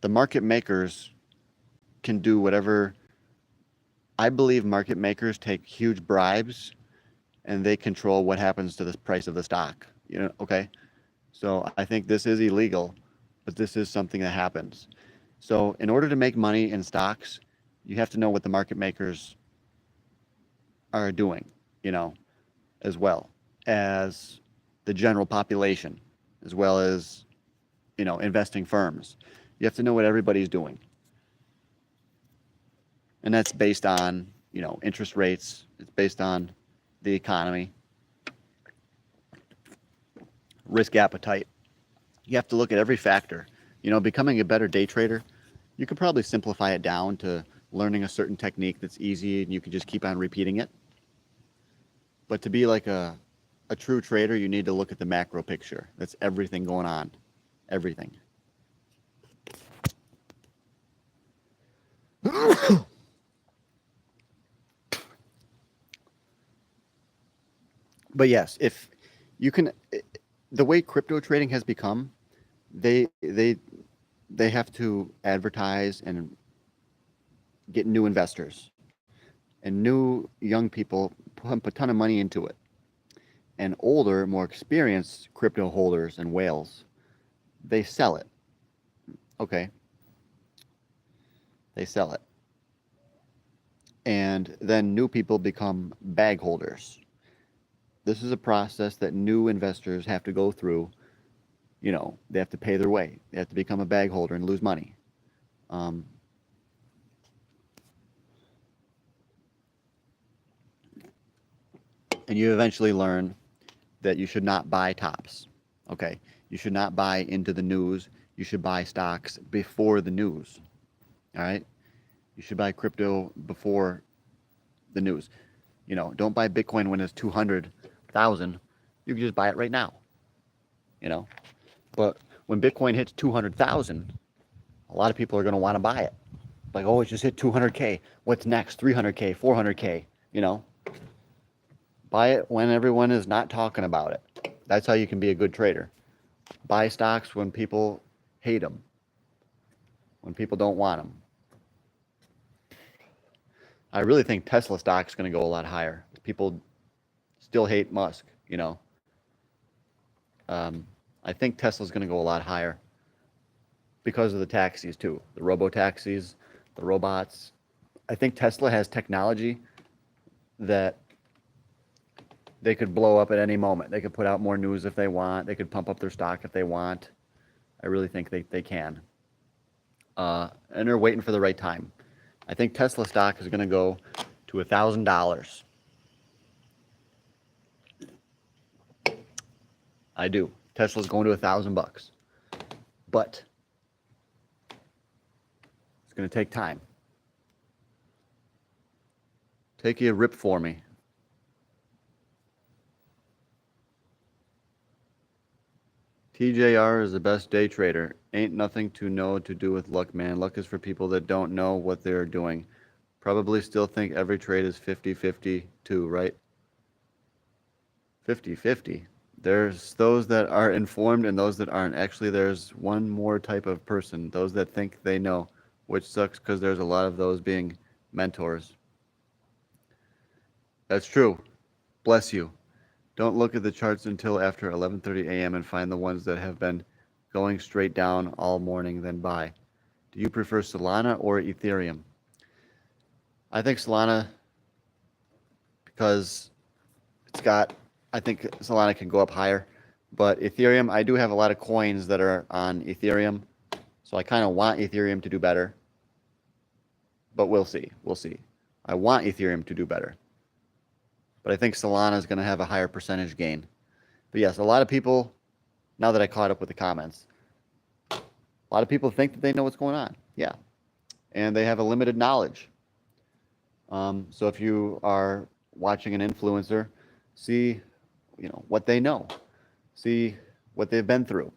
The market makers can do whatever. I believe market makers take huge bribes and they control what happens to the price of the stock, you know, okay? So I think this is illegal, but this is something that happens. So in order to make money in stocks, you have to know what the market makers are doing, you know, as well as the general population, as well as, you know, investing firms. You have to know what everybody's doing. And that's based on, you know, interest rates. It's based on the economy, risk appetite. You have to look at every factor. You know, becoming a better day trader, you could probably simplify it down to learning a certain technique that's easy and you can just keep on repeating it. But to be like a true trader, you need to look at the macro picture. That's everything going on. Everything. But yes, if you can, the way crypto trading has become, they have to advertise and get new investors, and new young people pump a ton of money into it. And older, more experienced crypto holders and whales, they sell it. Okay. They sell it. And then new people become bag holders. This is a process that new investors have to go through. You know, they have to pay their way. They have to become a bag holder and lose money. And you eventually learn that you should not buy tops. Okay. You should not buy into the news. You should buy stocks before the news. All right. You should buy crypto before the news. You know, don't buy Bitcoin when it's 200,000. You can just buy it right now. You know, but when Bitcoin hits 200,000, a lot of people are going to want to buy it. Like, oh, it just hit 200K. What's next? 300K, 400K. You know, buy it when everyone is not talking about it. That's how you can be a good trader. Buy stocks when people hate them, when people don't want them. I really think Tesla stock is going to go a lot higher. People still hate Musk, you know. I think Tesla's going to go a lot higher because of the taxis too, the robo-taxis, the robots. I think Tesla has technology that they could blow up at any moment. They could put out more news if they want. They could pump up their stock if they want. I really think they can. And they're waiting for the right time. I think Tesla stock is going to go to $1,000. I do. Tesla's going to $1,000, but it's going to take time. Take a rip for me. TJR is the best day trader. Ain't nothing to know to do with luck, man. Luck is for people that don't know what they're doing. Probably still think every trade is 50-50 too, right? 50-50. There's those that are informed and those that aren't. Actually, there's one more type of person, those that think they know, which sucks because there's a lot of those being mentors. That's true. Bless you. Don't look at the charts until after 11:30 a.m. and find the ones that have been going straight down all morning, then buy. Do you prefer Solana or Ethereum? I think Solana, because I think Solana can go up higher. But Ethereum, I do have a lot of coins that are on Ethereum. So I kind of want Ethereum to do better. But we'll see. We'll see. I want Ethereum to do better. But I think Solana is going to have a higher percentage gain. But yes, a lot of people, now that I caught up with the comments, a lot of people think that they know what's going on. Yeah. And they have a limited knowledge. So if you are watching an influencer, see, what they know. See what they've been through.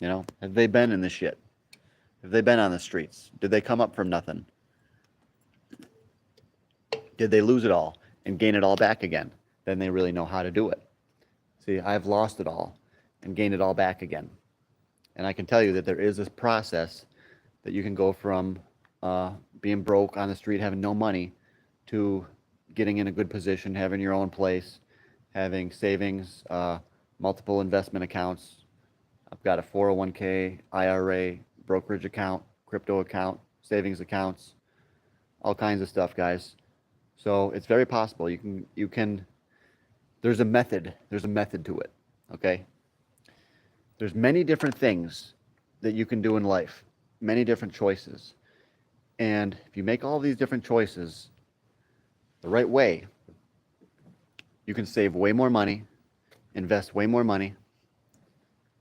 Have they been in this shit? Have they been on the streets? Did they come up from nothing? Did they lose it all and gain it all back again? Then they really know how to do it. See, I've lost it all and gained it all back again. And I can tell you that there is this process that you can go from being broke on the street, having no money, to getting in a good position, having your own place, having savings, multiple investment accounts. I've got a 401k, IRA, brokerage account, crypto account, savings accounts, all kinds of stuff, guys. So it's very possible. You can. There's a method. There's a method to it. Okay. There's many different things that you can do in life, many different choices. And if you make all these different choices the right way, you can save way more money, invest way more money,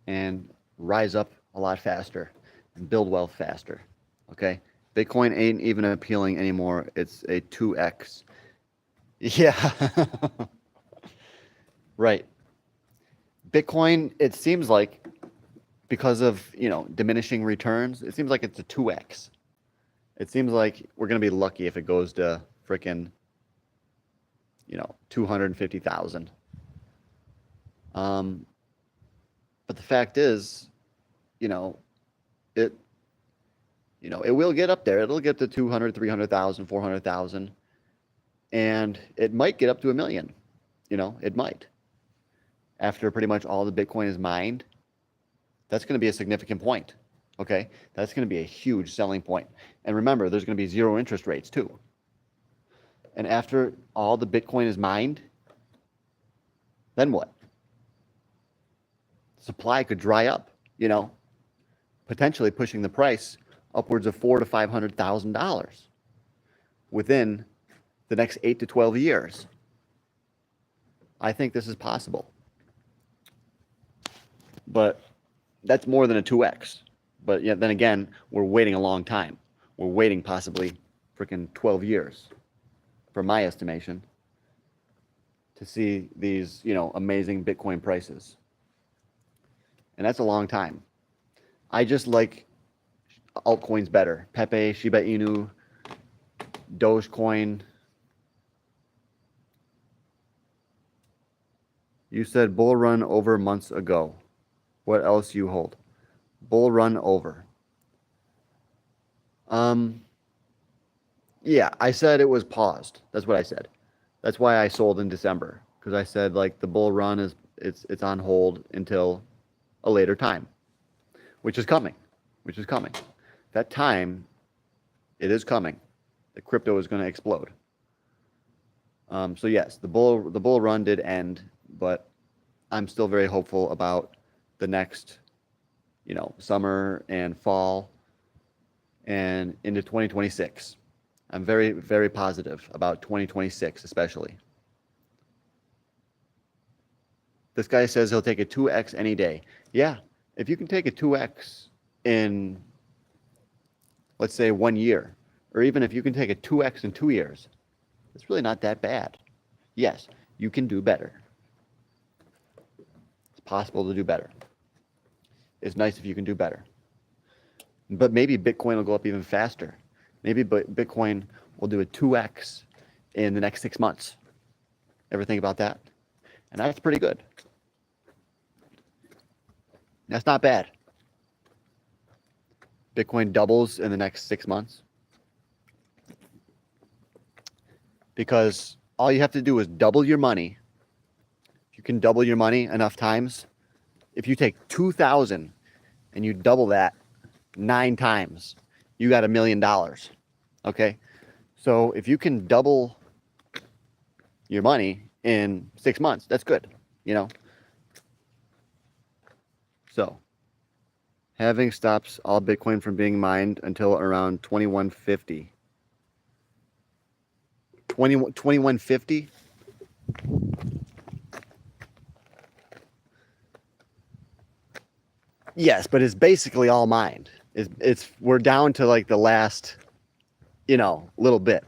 and rise up a lot faster and build wealth faster. Okay? Bitcoin ain't even appealing anymore. It's a 2x. Yeah. Right. Bitcoin, it seems like, because of, diminishing returns, it seems like it's a 2x. It seems like we're going to be lucky if it goes to frickin', 250,000. But the fact is, it will get up there. It'll get to 200, 300,000, 400,000. And it might get up to 1 million. It might. After pretty much all the Bitcoin is mined, that's going to be a significant point. Okay? That's going to be a huge selling point. And remember, there's going to be 0 interest rates too. And after all the Bitcoin is mined, then what? Supply could dry up, potentially pushing the price upwards of $400,000 to $500,000 within the next 8 to 12 years. I think this is possible. But that's more than a 2x. But yeah, then again, we're waiting a long time. We're waiting possibly freaking 12 years, from my estimation, to see these, amazing Bitcoin prices. And that's a long time. I just like altcoins better. Pepe, Shiba Inu, Dogecoin. You said bull run over months ago. What else you hold? Bull run over. Yeah, I said it was paused. That's what I said. That's why I sold in December, because I said like the bull run it's on hold until a later time, which is coming. That time, it is coming. The crypto is going to explode. So yes, the bull run did end, but I'm still very hopeful about the next, summer and fall and into 2026. I'm very, very positive about 2026, especially. This guy says he'll take a 2x any day. Yeah, if you can take a 2x in, let's say, 1 year, or even if you can take a 2x in 2 years, it's really not that bad. Yes, you can do better. It's possible to do better. It's nice if you can do better. But maybe Bitcoin will go up even faster. Maybe Bitcoin will do a 2x in the next 6 months. Ever think about that? And that's pretty good. That's not bad. Bitcoin doubles in the next 6 months. Because all you have to do is double your money. If you can double your money enough times, if you take 2,000 and you double that 9 times, you got $1 million. Okay? So if you can double your money in 6 months, that's good, So, having stops all Bitcoin from being mined until around 2150. 2150? Yes, but it's basically all mined. We're down to like the last, little bit.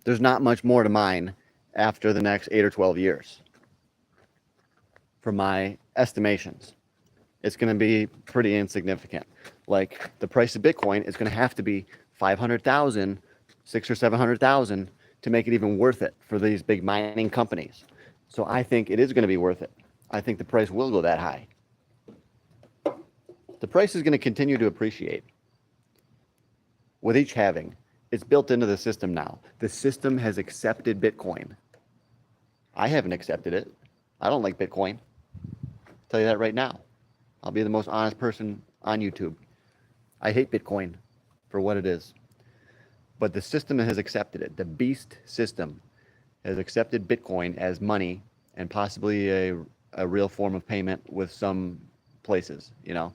There's not much more to mine after the next 8 or 12 years, from my estimations. it's going to be pretty insignificant. Like the price of Bitcoin is going to have to be 500,000, 6 or 700,000 to make it even worth it for these big mining companies. So I think it is going to be worth it. I think the price will go that high. The price is going to continue to appreciate with each halving. It's built into the system now. The system has accepted Bitcoin. I haven't accepted it. I don't like Bitcoin. I'll tell you that right now. I'll be the most honest person on YouTube. I hate Bitcoin for what it is. But the system has accepted it. The beast system has accepted Bitcoin as money and possibly a real form of payment with some places, you know.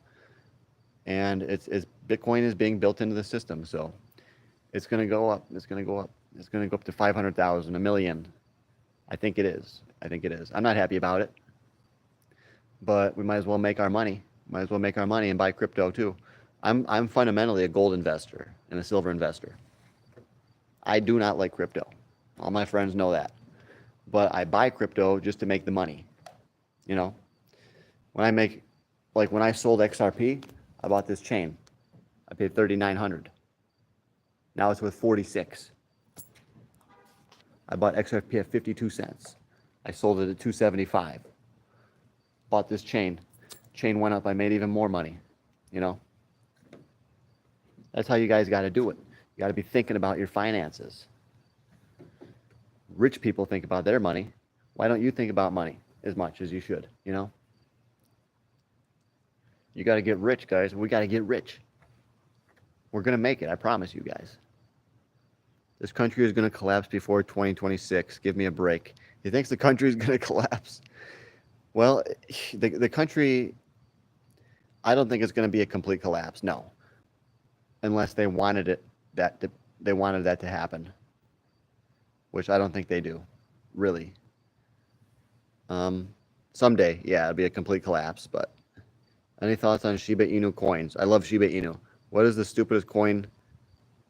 And it's Bitcoin is being built into the system, so it's going to go up. It's going to go up. It's going to go up to 500,000, a million. I think it is. I think it is. I'm not happy about it, but we might as well make our money. Might as well make our money and buy crypto too. I'm fundamentally a gold investor and a silver investor. I do not like crypto. All my friends know that. But I buy crypto just to make the money. You know, when I sold XRP, I bought this chain. I paid $3,900. Now it's worth 46. I bought XRP at 52 cents. I sold it at 275. Bought this chain. Chain went up. I made even more money. You know, that's how you guys got to do it. You got to be thinking about your finances. Rich people think about their money. Why don't you think about money as much as you should, you know? You got to get rich, guys. We got to get rich. We're going to make it. I promise you guys. This country is going to collapse before 2026. Give me a break. He thinks the country is going to collapse. Well, the country, I don't think it's going to be a complete collapse. No. Unless they wanted it. They wanted that to happen, which I don't think they do, really. Someday, yeah, it'll be a complete collapse. But any thoughts on Shiba Inu coins? I love Shiba Inu. What is the stupidest coin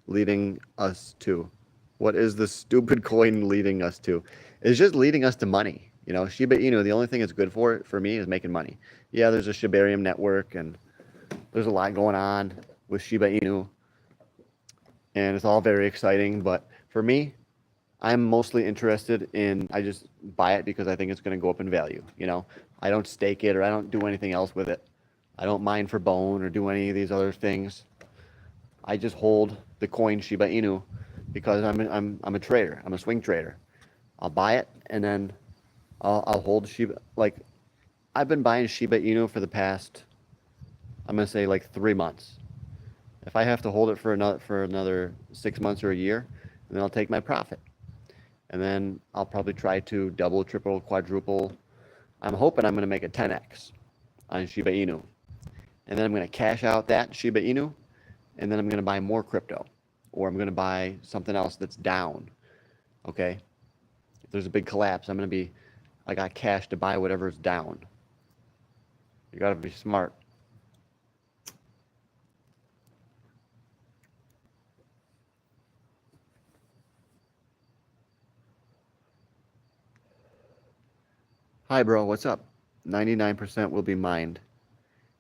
leading us to? What is the stupid coin leading us to? It's just leading us to money. You know, Shiba Inu, the only thing it's good for me is making money. Yeah, there's a Shibarium network and there's a lot going on with Shiba Inu. And it's all very exciting, but for me, I'm mostly interested in, I just buy it because I think it's going to go up in value, you know. I don't stake it or I don't do anything else with it. I don't mine for bone or do any of these other things. I just hold the coin Shiba Inu because I'm a trader. I'm a swing trader. I'll buy it and then I'll hold Shiba. Like, I've been buying Shiba Inu for the past, I'm going to say like 3 months. If I have to hold it for another 6 months or a year, then I'll take my profit. And then I'll probably try to double, triple, quadruple. I'm hoping I'm going to make a 10x on Shiba Inu. And then I'm going to cash out that Shiba Inu, and then I'm going to buy more crypto. Or I'm going to buy something else that's down. Okay? If there's a big collapse, I got cash to buy whatever's down. You got to be smart. Hi, bro. What's up? 99% will be mined.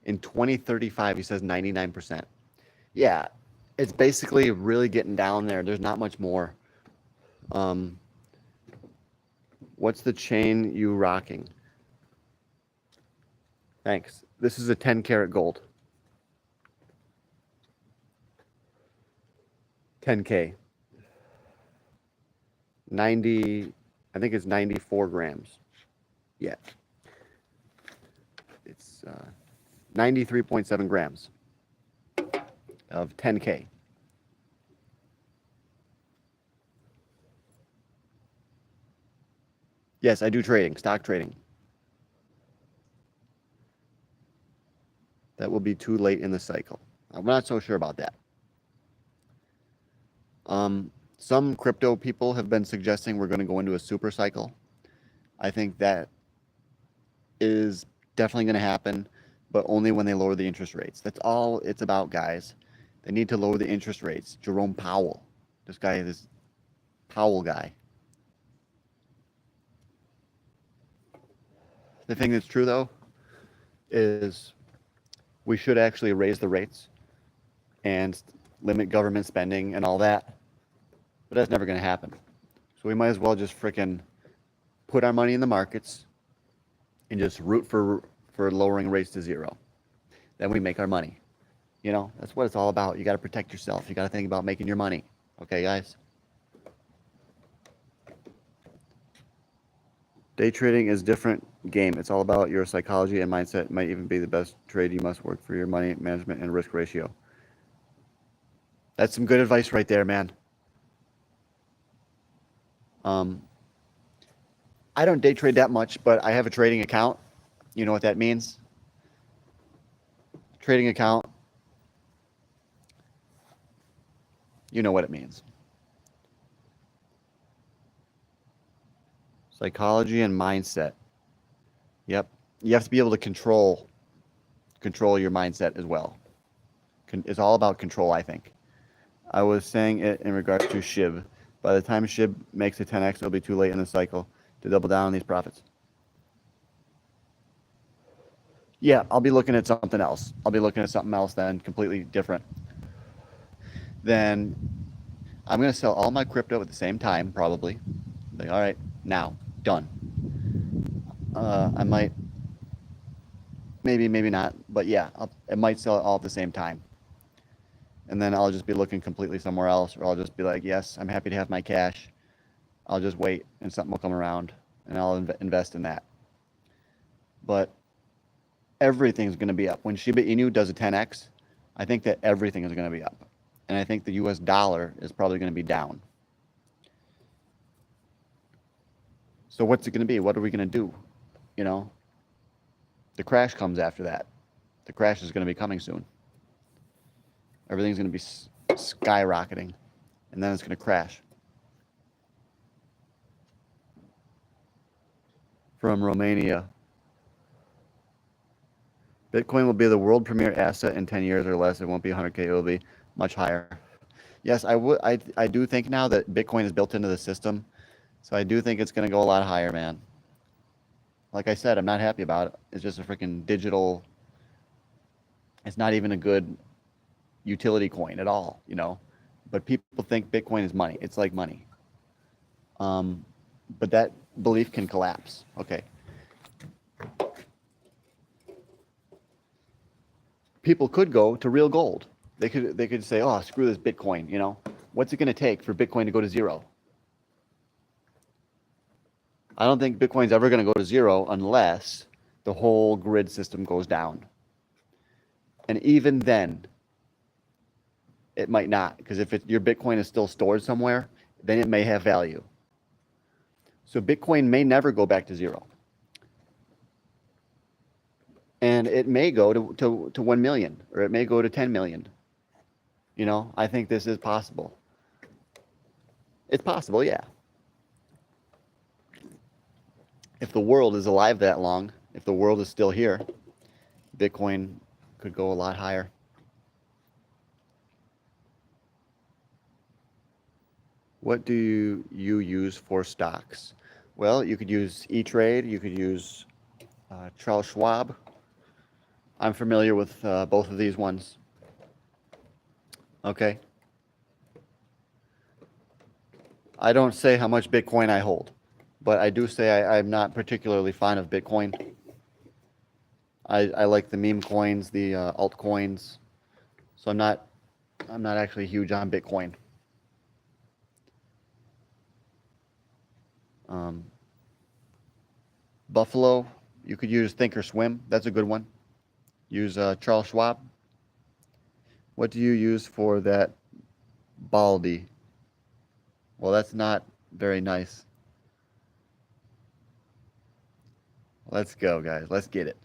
In 2035, he says 99%. Yeah, it's basically really getting down there. There's not much more. What's the chain you rocking? Thanks. This is a 10 karat gold. 10K. 90, I think it's 94 grams. Yeah. It's 93.7 grams of 10K. Yes, I do trading, stock trading. That will be too late in the cycle. I'm not so sure about that. Some crypto people have been suggesting we're going to go into a super cycle. I think that is definitely going to happen, but only when they lower the interest rates. That's all it's about, guys. They need to lower the interest rates. Jerome Powell, this Powell guy. The thing that's true, though, is we should actually raise the rates and limit government spending and all that. But that's never going to happen. So we might as well just freaking put our money in the markets and just root for lowering rates to zero. Then we make our money. You know, that's what it's all about. You got to protect yourself. You got to think about making your money. Okay, guys? Day trading is a different game. It's all about your psychology and mindset. It might even be the best trade. You must work for your money management and risk ratio. That's some good advice right there, man. I don't day trade that much, but I have a trading account. You know what that means? Trading account. You know what it means. Psychology and mindset. Yep. You have to be able to control your mindset as well. It's all about control, I think. I was saying it in regards to SHIB. By the time SHIB makes a 10x, it'll be too late in the cycle to double down on these profits. Yeah, I'll be looking at something else. I'll be looking at something else then, completely different. Then I'm going to sell all my crypto at the same time, probably. Like, all right, now, done. I might, maybe not, but yeah, I might sell it all at the same time. And then I'll just be looking completely somewhere else, or I'll just be like, yes, I'm happy to have my cash. I'll just wait and something will come around and I'll invest in that. But everything's going to be up. When Shiba Inu does a 10x, I think that everything is going to be up. And I think the US dollar is probably going to be down. So what's it going to be? What are we going to do? You know, the crash comes after that. The crash is going to be coming soon. Everything's going to be skyrocketing, and then it's going to crash. From Romania. Bitcoin will be the world premier asset in 10 years or less. It won't be 100K. It will be much higher. Yes, I do think now that Bitcoin is built into the system. So I do think it's going to go a lot higher, man. Like I said, I'm not happy about it. It's just a freaking digital. It's not even a good utility coin at all, you know. But people think Bitcoin is money. It's like money. But that belief can collapse. Okay. People could go to real gold. They could say, oh, screw this Bitcoin, you know. What's it going to take for Bitcoin to go to zero? I don't think Bitcoin's ever going to go to zero unless the whole grid system goes down. And even then, it might not, because if your Bitcoin is still stored somewhere, then it may have value. So Bitcoin may never go back to zero. And it may go to 1 million, or it may go to 10 million. You know, I think this is possible. It's possible, yeah. If the world is alive that long, if the world is still here, Bitcoin could go a lot higher. What do you use for stocks? Well, you could use E-Trade. You could use Charles Schwab. I'm familiar with both of these ones. Okay. I don't say how much Bitcoin I hold, but I do say I'm not particularly fond of Bitcoin. I like the meme coins, the altcoins. So I'm not actually huge on Bitcoin. Buffalo, you could use Thinkorswim. That's a good one. Use Charles Schwab. What do you use for that baldy? Well, that's not very nice. Let's go, guys. Let's get it.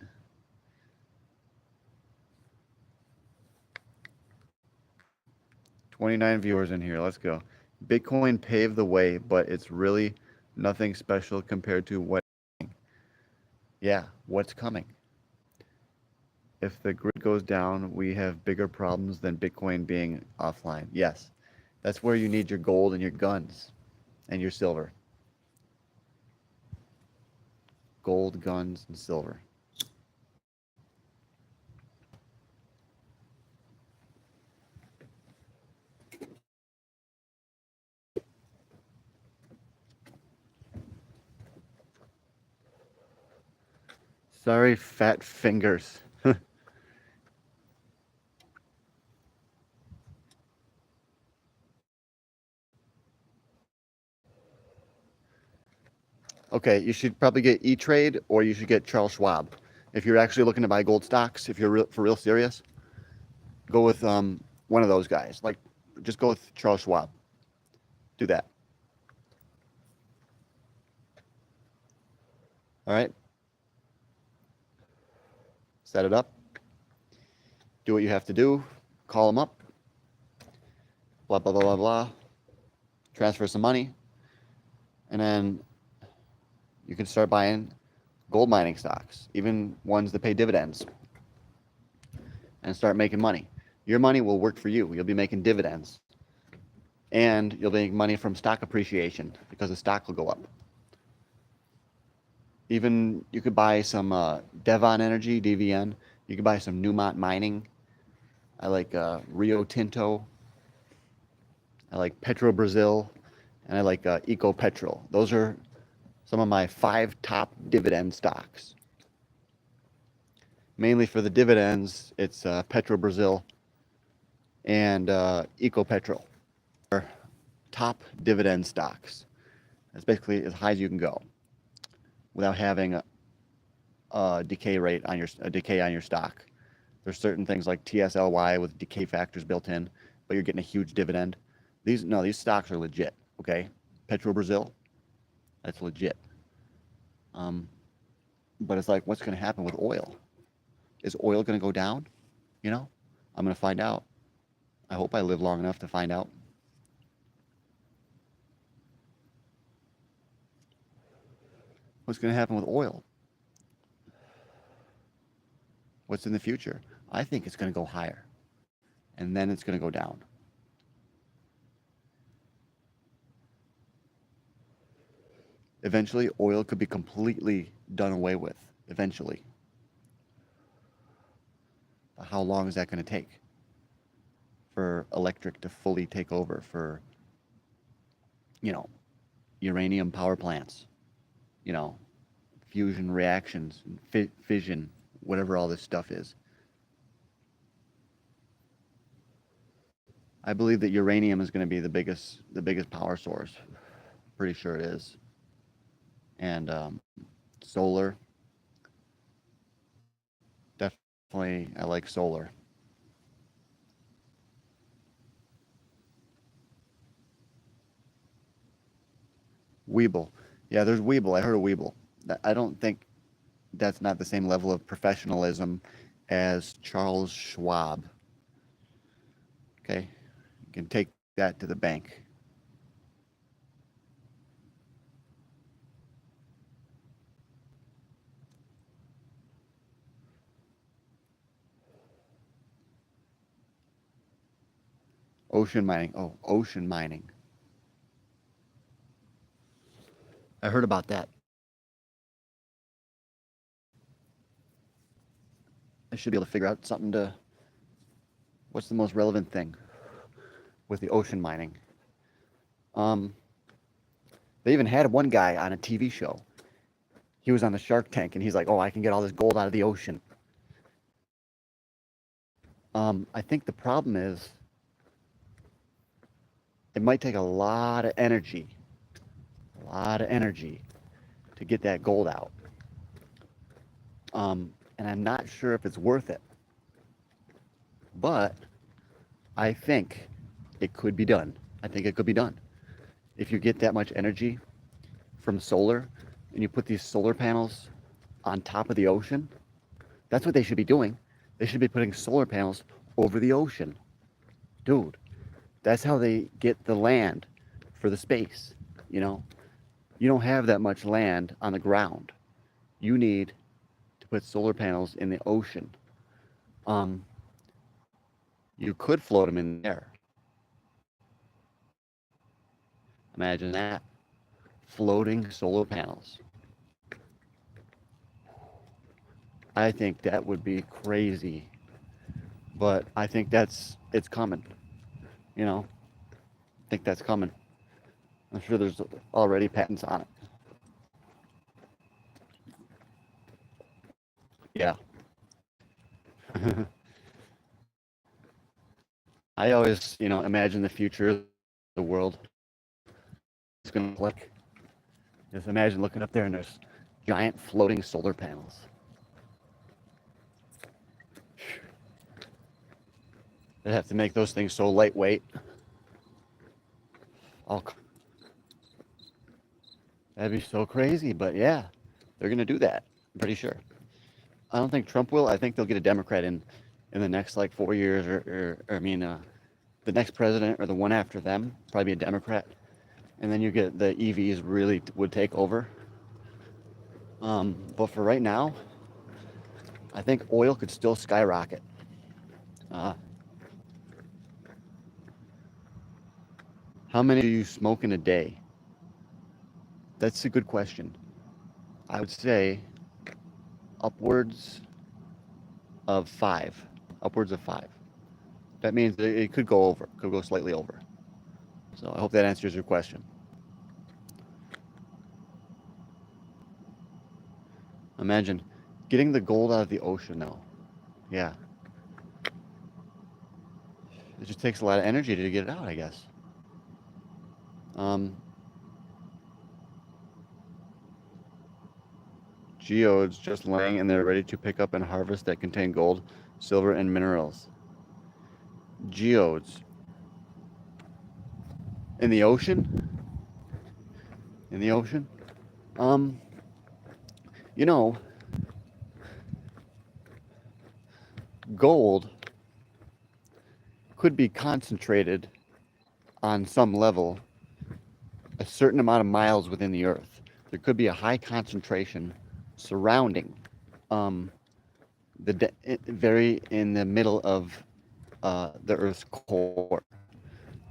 $29 viewers in here. Let's go. Bitcoin paved the way, but it's really nothing special compared to what. Yeah, what's coming? If the grid goes down, we have bigger problems than Bitcoin being offline. Yes, that's where you need your gold and your guns and your silver. Gold, guns, and silver. Sorry, fat fingers. Okay, you should probably get E-Trade or you should get Charles Schwab. If you're actually looking to buy gold stocks, if you're for real serious, go with one of those guys. Like, just go with Charles Schwab. Do that. All right. Set it up. Do what you have to do. Call them up. Blah, blah, blah, blah, blah. Transfer some money. And then you can start buying gold mining stocks, even ones that pay dividends, and start making money. Your money will work for you. You'll be making dividends. And you'll be making money from stock appreciation because the stock will go up. Even you could buy some Devon Energy, DVN. You could buy some Newmont Mining. I like Rio Tinto. I like Petro Brazil. And I like Ecopetrol. Those are some of my 5 top dividend stocks. Mainly for the dividends, it's Petro Brazil and Ecopetrol. Top dividend stocks. That's basically as high as you can go without having a decay rate on your stock. There's certain things like TSLY with decay factors built in, but you're getting a huge dividend. These stocks are legit. Okay, Petro Brazil, that's legit. But it's like, what's going to happen with oil? Is oil going to go down? You know, I'm going to find out. I hope I live long enough to find out. What's going to happen with oil? What's in the future? I think it's going to go higher, and then it's going to go down. Eventually, oil could be completely done away with. Eventually. But how long is that going to take for electric to fully take over for, uranium power plants, fusion reactions, fission, whatever all this stuff is? I believe that uranium is going to be the biggest power source. Pretty sure it is. And solar, definitely, I like solar. Weeble, yeah, there's Weeble. I heard of Weeble. I don't think that's not the same level of professionalism as Charles Schwab. Okay, you can take that to the bank. Ocean mining. Oh, ocean mining. I heard about that. I should be able to figure out something to. What's the most relevant thing with the ocean mining? Um, they even had one guy on a TV show. He was on the Shark Tank, and he's like, "Oh, I can get all this gold out of the ocean." I think the problem is it might take a lot of energy, to get that gold out. And I'm not sure if it's worth it, but I think it could be done. I think it could be done. If you get that much energy from solar and you put these solar panels on top of the ocean, that's what they should be doing. They should be putting solar panels over the ocean. Dude, that's how they get the land for the space, you know? You don't have that much land on the ground. You need to put solar panels in the ocean. Um, you could float them in there. Imagine that. Floating solar panels. I think that would be crazy. But I think it's coming. I think that's coming. I'm sure there's already patents on it. Yeah. I always, imagine the future of the world. It's going to look like, just imagine looking up there and there's giant floating solar panels. They'd have to make those things so lightweight. All, that'd be so crazy, but yeah, they're going to do that. I'm pretty sure. I don't think Trump will. I think they'll get a Democrat in the next like 4 years, the next president or the one after them, probably a Democrat, and then you get the EVs really would take over. But for right now, I think oil could still skyrocket. Uh, how many do you smoke in a day? That's a good question. I would say upwards of five. Upwards of five. That means it could go over, could go slightly over. So I hope that answers your question. Imagine getting the gold out of the ocean though. Yeah. It just takes a lot of energy to get it out, I guess. Geodes just laying and they're ready to pick up and harvest that contain gold, silver, and minerals. Geodes. In the ocean? In the ocean? Um, you know, gold could be concentrated on some level a certain amount of miles within the earth. There could be a high concentration surrounding very in the middle of the earth's core.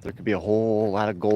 There could be a whole lot of gold